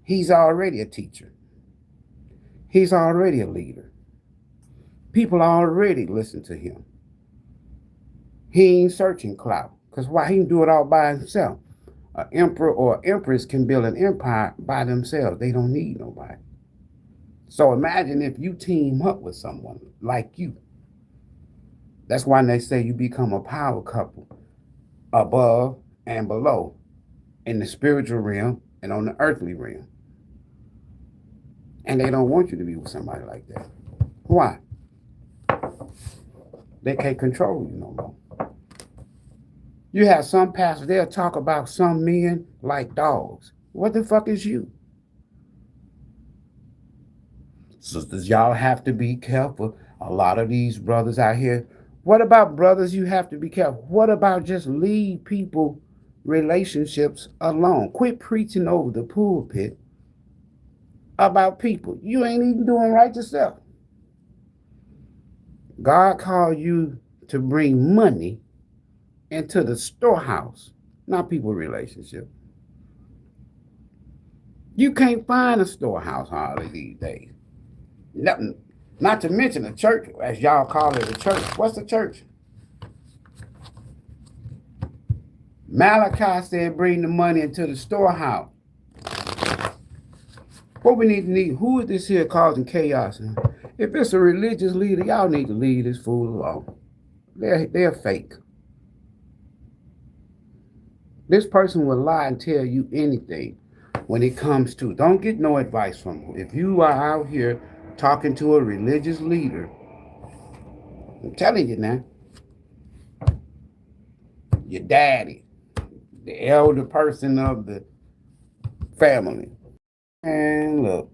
Speaker 1: he's already a teacher. He's already a leader. People already listen to him. He ain't searching clout. Because why? He can do it all by himself. An emperor or empress can build an empire by themselves. They don't need nobody. So imagine if you team up with someone like you. That's why they say you become a power couple above and below in the spiritual realm and on the earthly realm. And they don't want you to be with somebody like that. Why? They can't control you no more. You have some pastors, they'll talk about some men like dogs. What the fuck is you? Sisters, y'all have to be careful. A lot of these brothers out here. What about brothers? You have to be careful. What about just leave people relationships alone? Quit preaching over the pulpit about people. You ain't even doing right yourself. God called you to bring money into the storehouse, not people relationship. You can't find a storehouse hardly these days. Nothing, not to mention a church, as y'all call it, a church. What's a church? Malachi said, bring the money into the storehouse. What we need, who is this here causing chaos? If it's a religious leader, y'all need to leave this fool alone. They're fake. This person will lie and tell you anything when it comes to. Don't get no advice from them. If you are out here talking to a religious leader, I'm telling you now, your daddy, the elder person of the family. And look,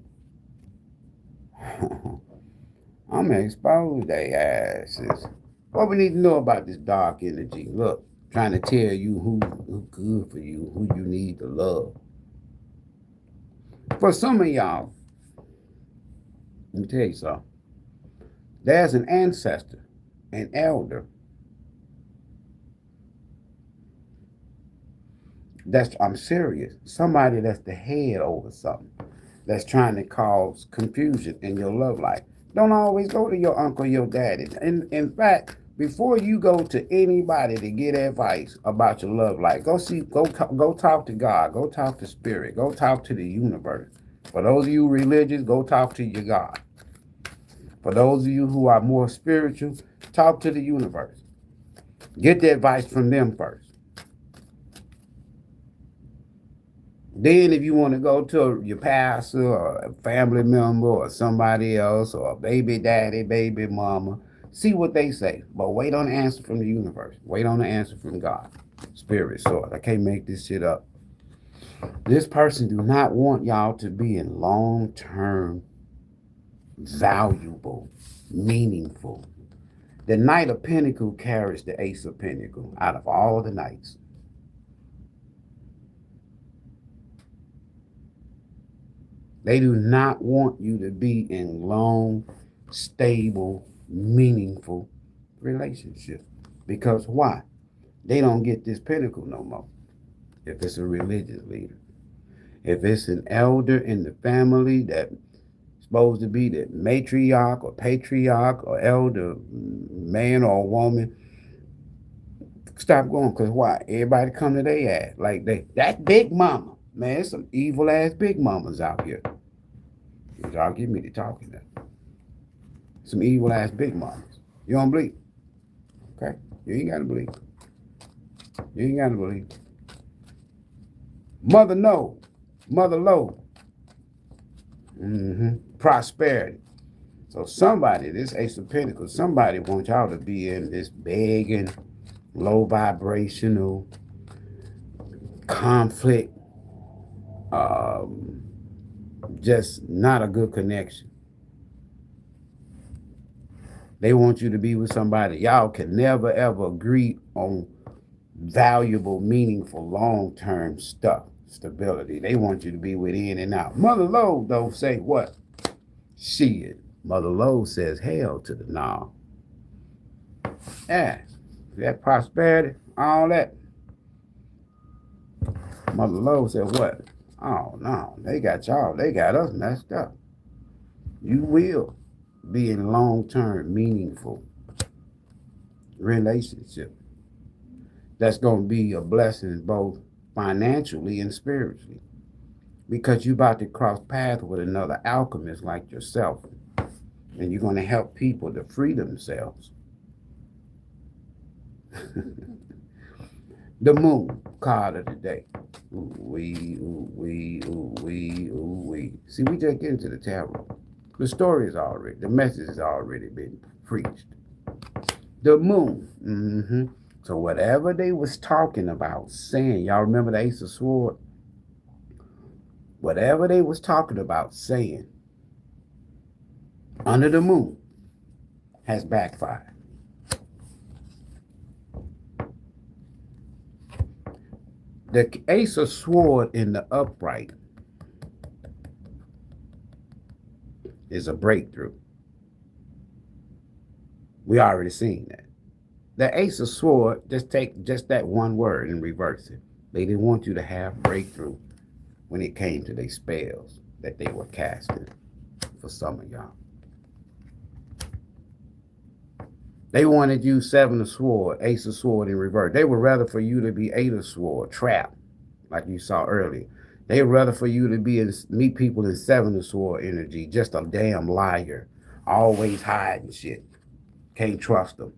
Speaker 1: I'm gonna expose their asses. What we need to know about this dark energy? Look, trying to tell you who's good for you, who you need to love. For some of y'all, let me tell you something. There's an ancestor, an elder. I'm serious. Somebody that's the head over something, that's trying to cause confusion in your love life. Don't always go to your uncle, your daddy. In fact, before you go to anybody to get advice about your love life, go talk to God, go talk to spirit, go talk to the universe. For those of you religious, go talk to your God. For those of you who are more spiritual, talk to the universe. Get the advice from them first. Then if you want to go to your pastor or a family member or somebody else or a baby daddy, baby mama, see what they say. But wait on the answer from the universe. Wait on the answer from God. Spirit, source. I can't make this shit up. This person do not want y'all to be in long-term, valuable, meaningful. The Knight of Pentacles carries the Ace of Pentacles out of all the knights. They do not want you to be in long, stable, meaningful relationships. Because why? They don't get this pentacle no more. If it's a religious leader. If it's an elder in the family that's supposed to be the matriarch or patriarch or elder man or woman, stop going. Because why? Everybody come to their ass. Like that big mama. Man, there's some evil ass big mamas out here. Y'all give me the talking now. Some evil ass big mamas. You don't believe? Okay? You ain't gotta believe. You ain't gotta believe. Mother no. Mother low. Prosperity. So somebody, this Ace of Pentacles, somebody wants y'all to be in this begging, low vibrational conflict. Just not a good connection. They want you to be with somebody. Y'all can never, ever agree on valuable, meaningful, long-term stuff, stability. They want you to be with in and out. Mother Lowe, though, say what? Shit. Mother Lowe says hell to the no. Yeah. That prosperity, all that. Mother Lowe said what? Oh, no. They got y'all. They got us messed up. You will be in long-term, meaningful relationship. That's going to be a blessing both financially and spiritually. Because you're about to cross paths with another alchemist like yourself. And you're going to help people to free themselves. The moon card of the day. Ooh wee, ooh wee, ooh wee, ooh wee. See, we just get into the tarot. The story is already, the message has already been preached. The moon. So whatever they was talking about, saying, y'all remember the Ace of Swords? Whatever they was talking about, saying, under the moon, has backfired. The Ace of Swords in the upright is a breakthrough. We already seen that. The Ace of Swords, just take just that one word and reverse it. They didn't want you to have breakthrough when it came to their spells that they were casting for some of y'all. They wanted you Seven of Sword, Ace of Sword in reverse. They would rather for you to be Eight of Sword, trapped, like you saw earlier. They would rather for you to meet people in Seven of Sword energy, just a damn liar, always hiding shit. Can't trust them.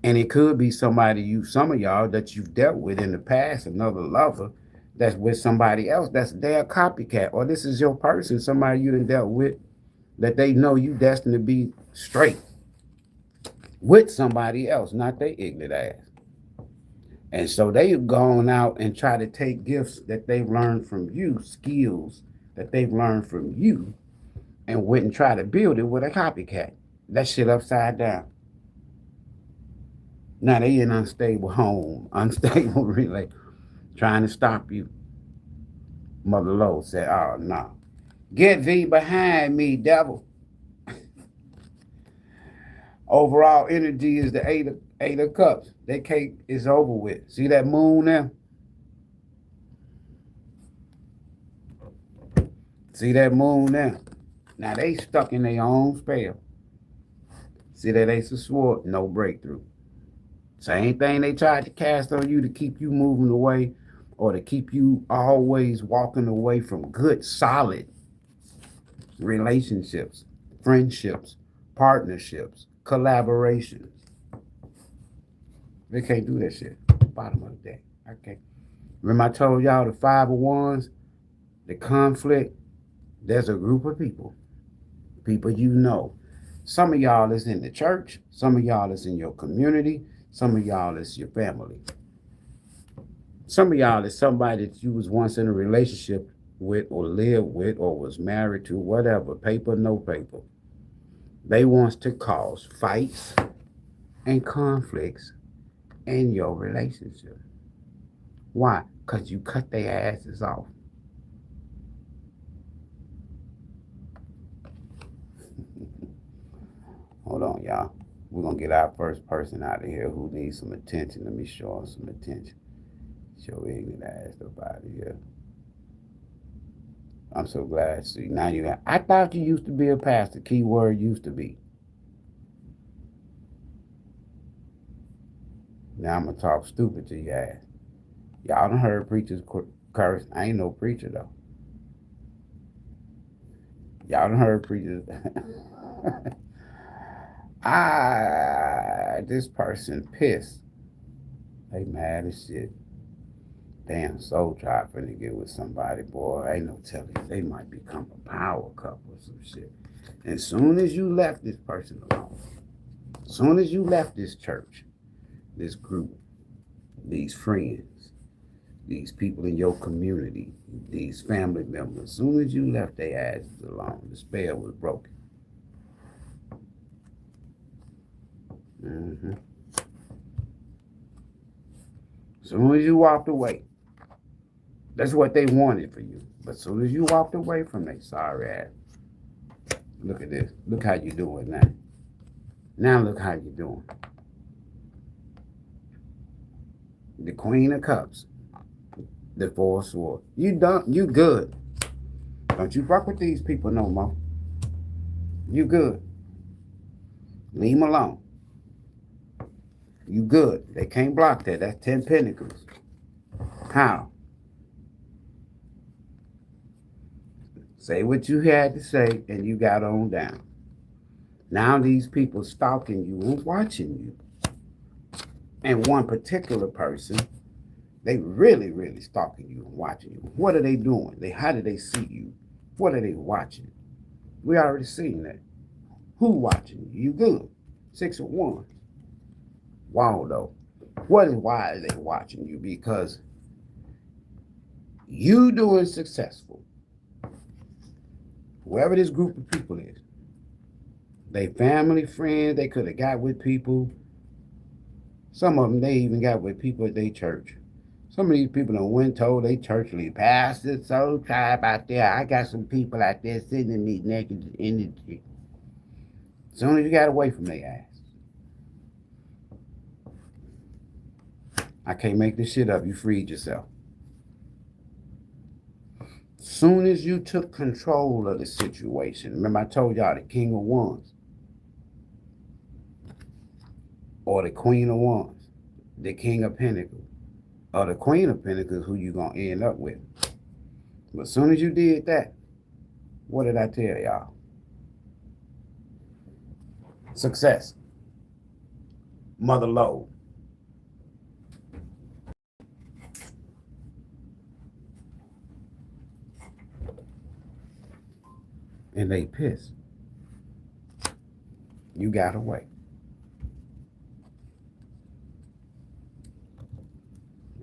Speaker 1: And it could be somebody some of y'all that you've dealt with in the past, another lover that's with somebody else that's their copycat, or this is your person, somebody you done dealt with that they know you destined to be straight with somebody else, not their ignorant ass. And so they've gone out and try to take gifts that they've learned from you, skills that they've learned from you, and went and try to build it with a copycat. That shit upside down. Now they in unstable home, unstable relay, trying to stop you. Mother Lowe said, oh, no. Get thee behind me, devil. Overall energy is the eight of cups. That cake is over with. See that moon there? See that moon there? Now they stuck in their own spell. See that Ace of Swords? No breakthrough. Same thing they tried to cast on you to keep you moving away, or to keep you always walking away from good, solid relationships, friendships, partnerships, collaborations. They can't do that shit. Bottom of the day. Okay. Remember I told y'all the Five of Wands, the conflict, there's a group of people you know. Some of y'all is in the church, some of y'all is in your community, some of y'all is your family. Some of y'all is somebody that you was once in a relationship with, or lived with, or was married to, whatever, paper, no paper. They want to cause fights and conflicts in your relationship. Why? Because you cut their asses off. Hold on, y'all. We're going to get our first person out of here who needs some attention. Let me show him some attention. Show ignorant ass up out of here. I'm so glad to see. Now you have. I thought you used to be a pastor. Key word used to be. Now I'm going to talk stupid to your ass. Y'all done heard preachers curse. I ain't no preacher, though. Y'all done heard preachers. This person pissed. They mad as shit. Damn, SoulTribe finna get with somebody, boy. Ain't no telling. They might become a power couple or some shit. And as soon as you left this person alone, as soon as you left this church, this group, these friends, these people in your community, these family members, as soon as you left their asses alone, the spell was broken. Mm-hmm. As soon as you walked away, that's what they wanted for you. But as soon as you walked away from their sorry ass, look at this. Look how you doing now. Now look how you doing. The Queen of Cups, the Four of Swords. You done. You good. Don't you fuck with these people no more. You good. Leave them alone. You good. They can't block that. That's 10 Pentacles. How? Say what you had to say and you got on down. Now these people stalking you and watching you. And one particular person, they really, really stalking you and watching you. What are they doing? How do they see you? What are they watching? We already seen that. Who watching you? You good. 6 of Wands. Wow, though. Why are they watching you? Because you doing successful. Whoever this group of people is, they family, friends, they could have got with people. Some of them, they even got with people at their church. Some of these people done went told they church leaders, Pastor Soul Tribe out there. I got some people out there sitting in these naked energy. As soon as you got away from their ass. I can't make this shit up. You freed yourself. Soon as you took control of the situation, remember I told y'all the King of Wands or the Queen of Wands, the King of Pentacles, or the Queen of Pentacles, who you gonna end up with. But as soon as you did that, what did I tell y'all? Success. Mother Load. And they pissed. You got away.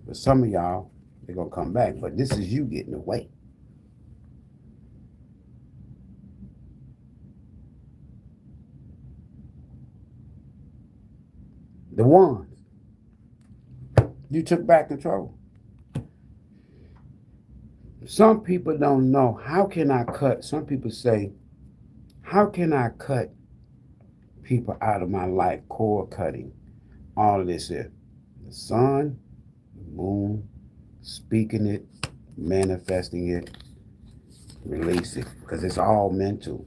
Speaker 1: But some of y'all, they're going to come back. But this is you getting away. The ones. You took back control. Some people don't know, how can I cut? Some people say, how can I cut people out of my life? Cord cutting. All of this here. The sun, the moon, speaking it, manifesting it, release it. Because it's all mental.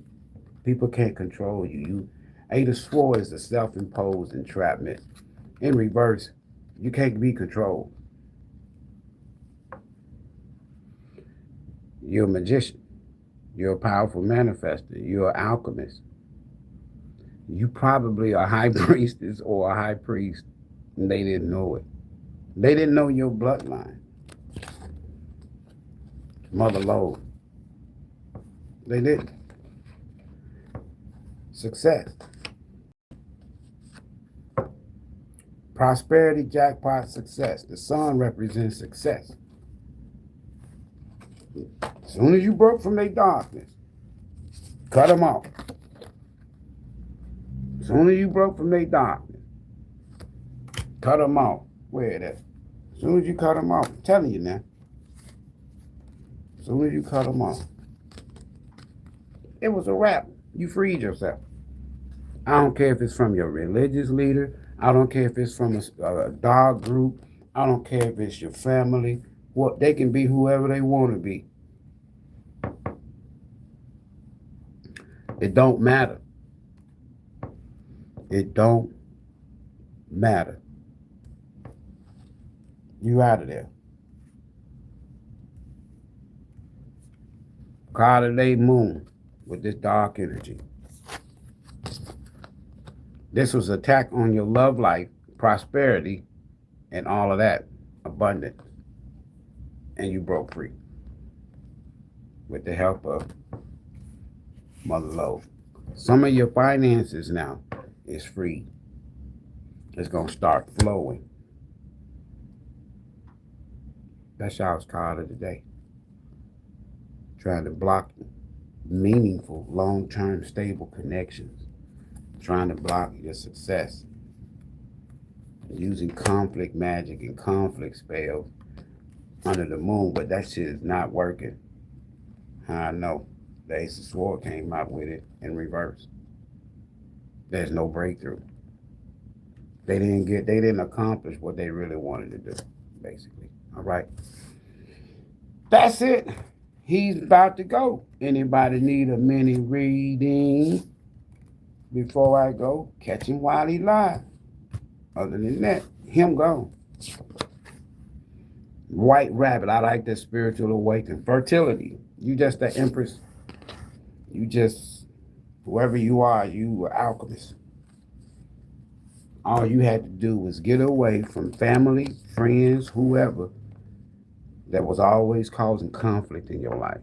Speaker 1: People can't control you. Eight of Swords is a self-imposed entrapment. In reverse, you can't be controlled. You're a magician. You're a powerful manifester. You're an alchemist. You probably a high priestess or a high priest, and they didn't know it. They didn't know your bloodline. Mother Lode. They didn't. Success. Prosperity, jackpot, success. The sun represents success. As soon as you broke from their darkness, cut them off. As soon as you broke from their darkness, cut them off. Where it at? As soon as you cut them off, I'm telling you now. As soon as you cut them off, it was a wrap. You freed yourself. I don't care if it's from your religious leader. I don't care if it's from a dog group. I don't care if it's your family. What, they can be whoever they want to be. It don't matter. It don't matter. You out of there. Card of the moon with this dark energy. This was an attack on your love life, prosperity, and all of that, abundance. And you broke free with the help of Mother Lode. Some of your finances now is free. It's going to start flowing. That's y'all's card of the day. Trying to block meaningful, long-term, stable connections. Trying to block your success. Using conflict magic and conflict spells under the moon, but that shit is not working. I know. The Ace of Swords came out with it in reverse. There's no breakthrough. They didn't accomplish what they really wanted to do, basically. All right. That's it. He's about to go. Anybody need a mini reading before I go? Catch him while he live. Other than that, him gone. White rabbit. I like the spiritual awakening. Fertility. You just the empress. You just, whoever you are, you were alchemist. All you had to do was get away from family, friends, whoever that was always causing conflict in your life.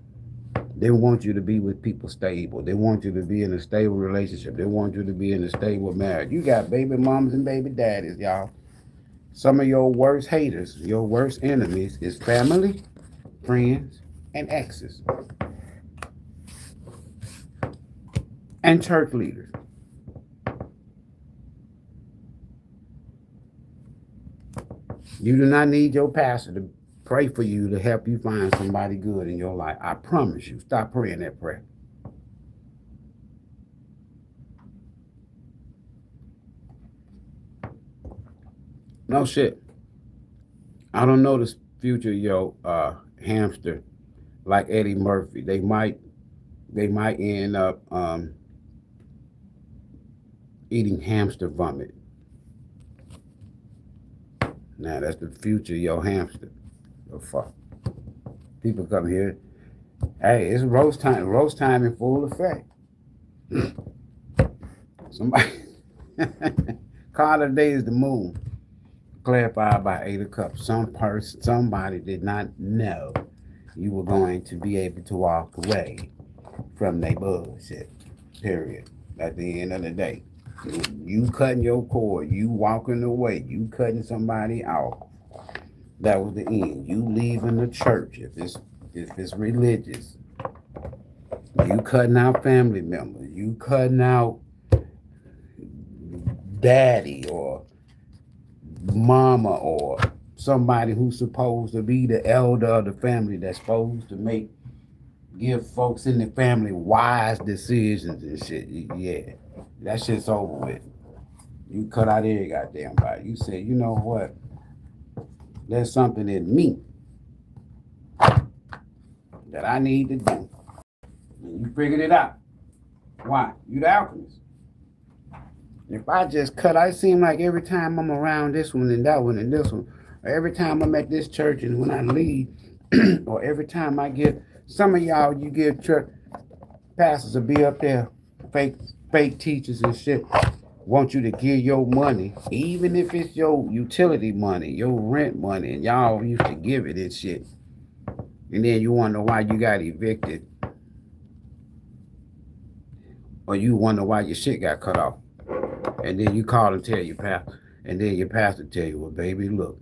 Speaker 1: They want you to be with people stable. They want you to be in a stable relationship. They want you to be in a stable marriage. You got baby mamas and baby daddies, y'all. Some of your worst haters, your worst enemies is family, friends, and exes. And church leaders. You do not need your pastor to pray for you to help you find somebody good in your life. I promise you. Stop praying that prayer. No shit. I don't know the future, hamster like Eddie Murphy. They might end up eating hamster vomit. Now that's the future, hamster. The fuck. People come here. Hey, it's roast time. Roast time in full effect. Somebody. Card of the day is the moon. Clarified by 8 of Cups. Somebody did not know you were going to be able to walk away from their bullshit. Period. At the end of the day, you cutting your cord, you walking away, you cutting somebody out. That was the end. You leaving the church if it's religious. You cutting out family members. You cutting out daddy or mama or somebody who's supposed to be the elder of the family that's supposed to give folks in the family wise decisions and shit. Yeah, that shit's over with. You cut out every goddamn body. You say, you know what? There's something in me that I need to do. And you figured it out. Why? You the alchemist. If I just cut, I seem like every time I'm around this one and that one and this one, or every time I'm at this church and when I leave, or every time I get, some of y'all, you give church pastors to be up there, fake teachers and shit, want you to give your money, even if it's your utility money, your rent money, and y'all used to give it and shit. And then you wonder why you got evicted. Or you wonder why your shit got cut off. And then you call and tell your pastor, and then your pastor tell you, well, baby, look,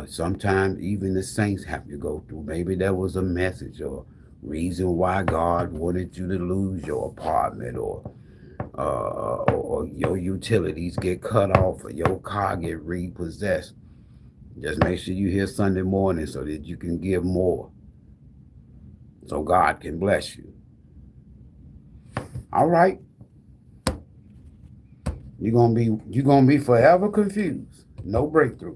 Speaker 1: sometimes even the saints have to go through. Maybe there was a message or reason why God wanted you to lose your apartment or your utilities get cut off or your car get repossessed. Just make sure you hear Sunday morning so that you can give more, so God can bless you. All right. You're gonna be forever confused. No breakthrough.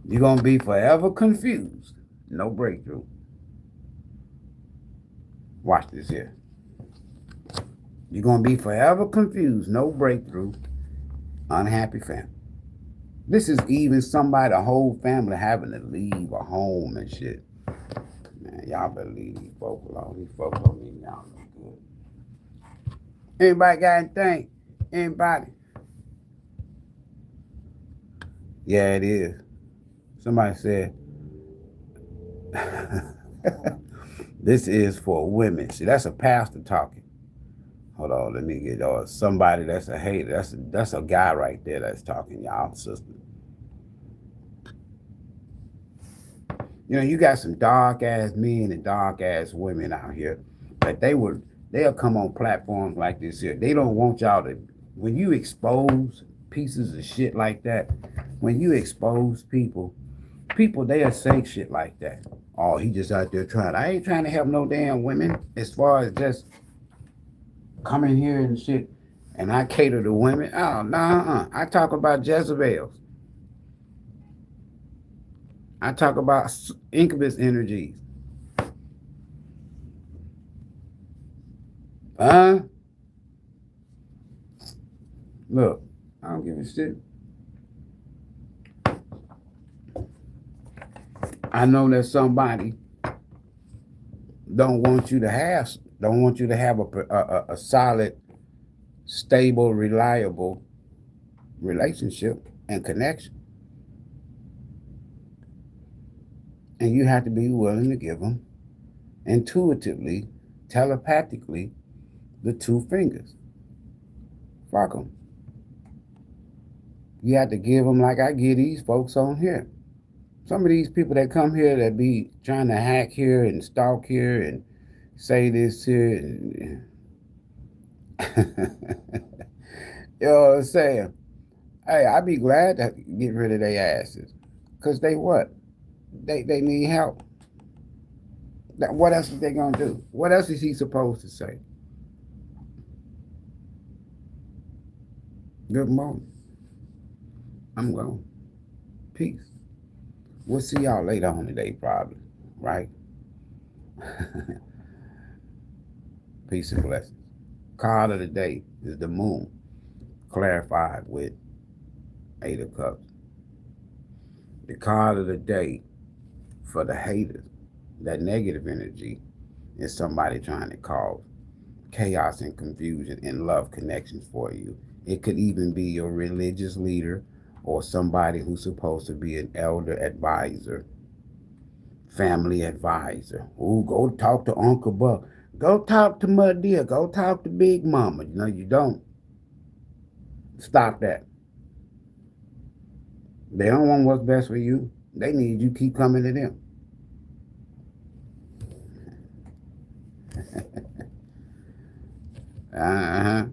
Speaker 1: You're gonna be forever confused. No breakthrough. Watch this here. You're gonna be forever confused. No breakthrough. Unhappy family. This is even somebody, a whole family having to leave a home and shit. Man, y'all better leave these folks alone. These folks don't mean y'all no good. Anybody got anything? Anybody? Yeah, it is. Somebody said, this is for women. See, that's a pastor talking. Hold on, let me get somebody that's a hater. That's a guy right there that's talking, y'all, sister. You know, you got some dark ass men and dark ass women out here that they'll come on platforms like this here. They don't want y'all to, when you expose pieces of shit like that, when you expose people, they'll say shit like that. Oh, he just out there trying. I ain't trying to help no damn women as far as just coming here and shit. And I cater to women. Oh, nah, I talk about Jezebels. I talk about incubus energies. Look, I don't give a shit. I know that somebody don't want you to have a solid, stable, reliable relationship and connection. And you have to be willing to give them intuitively, telepathically, the 2 fingers. Fuck them. You have to give them like I give these folks on here. Some of these people that come here that be trying to hack here and stalk here and say this here. And You know what I'm saying? Hey, I'd be glad to get rid of their asses. Because they what? They need help. What else is they going to do? What else is he supposed to say? Good morning. I'm gone. Peace. We'll see y'all later on today, probably. Right? Peace and blessings. Card of the day is the moon, clarified with 8 of Cups. The card of the day for the haters, that negative energy, is somebody trying to cause chaos and confusion in love connections for you. It could even be your religious leader or somebody who's supposed to be an elder advisor, family advisor. Ooh, go talk to Uncle Buck. Go talk to Muddy. Go talk to Big Mama. No, you don't. Stop that. They don't want what's best for you. They need you to keep coming to them. Uh-huh.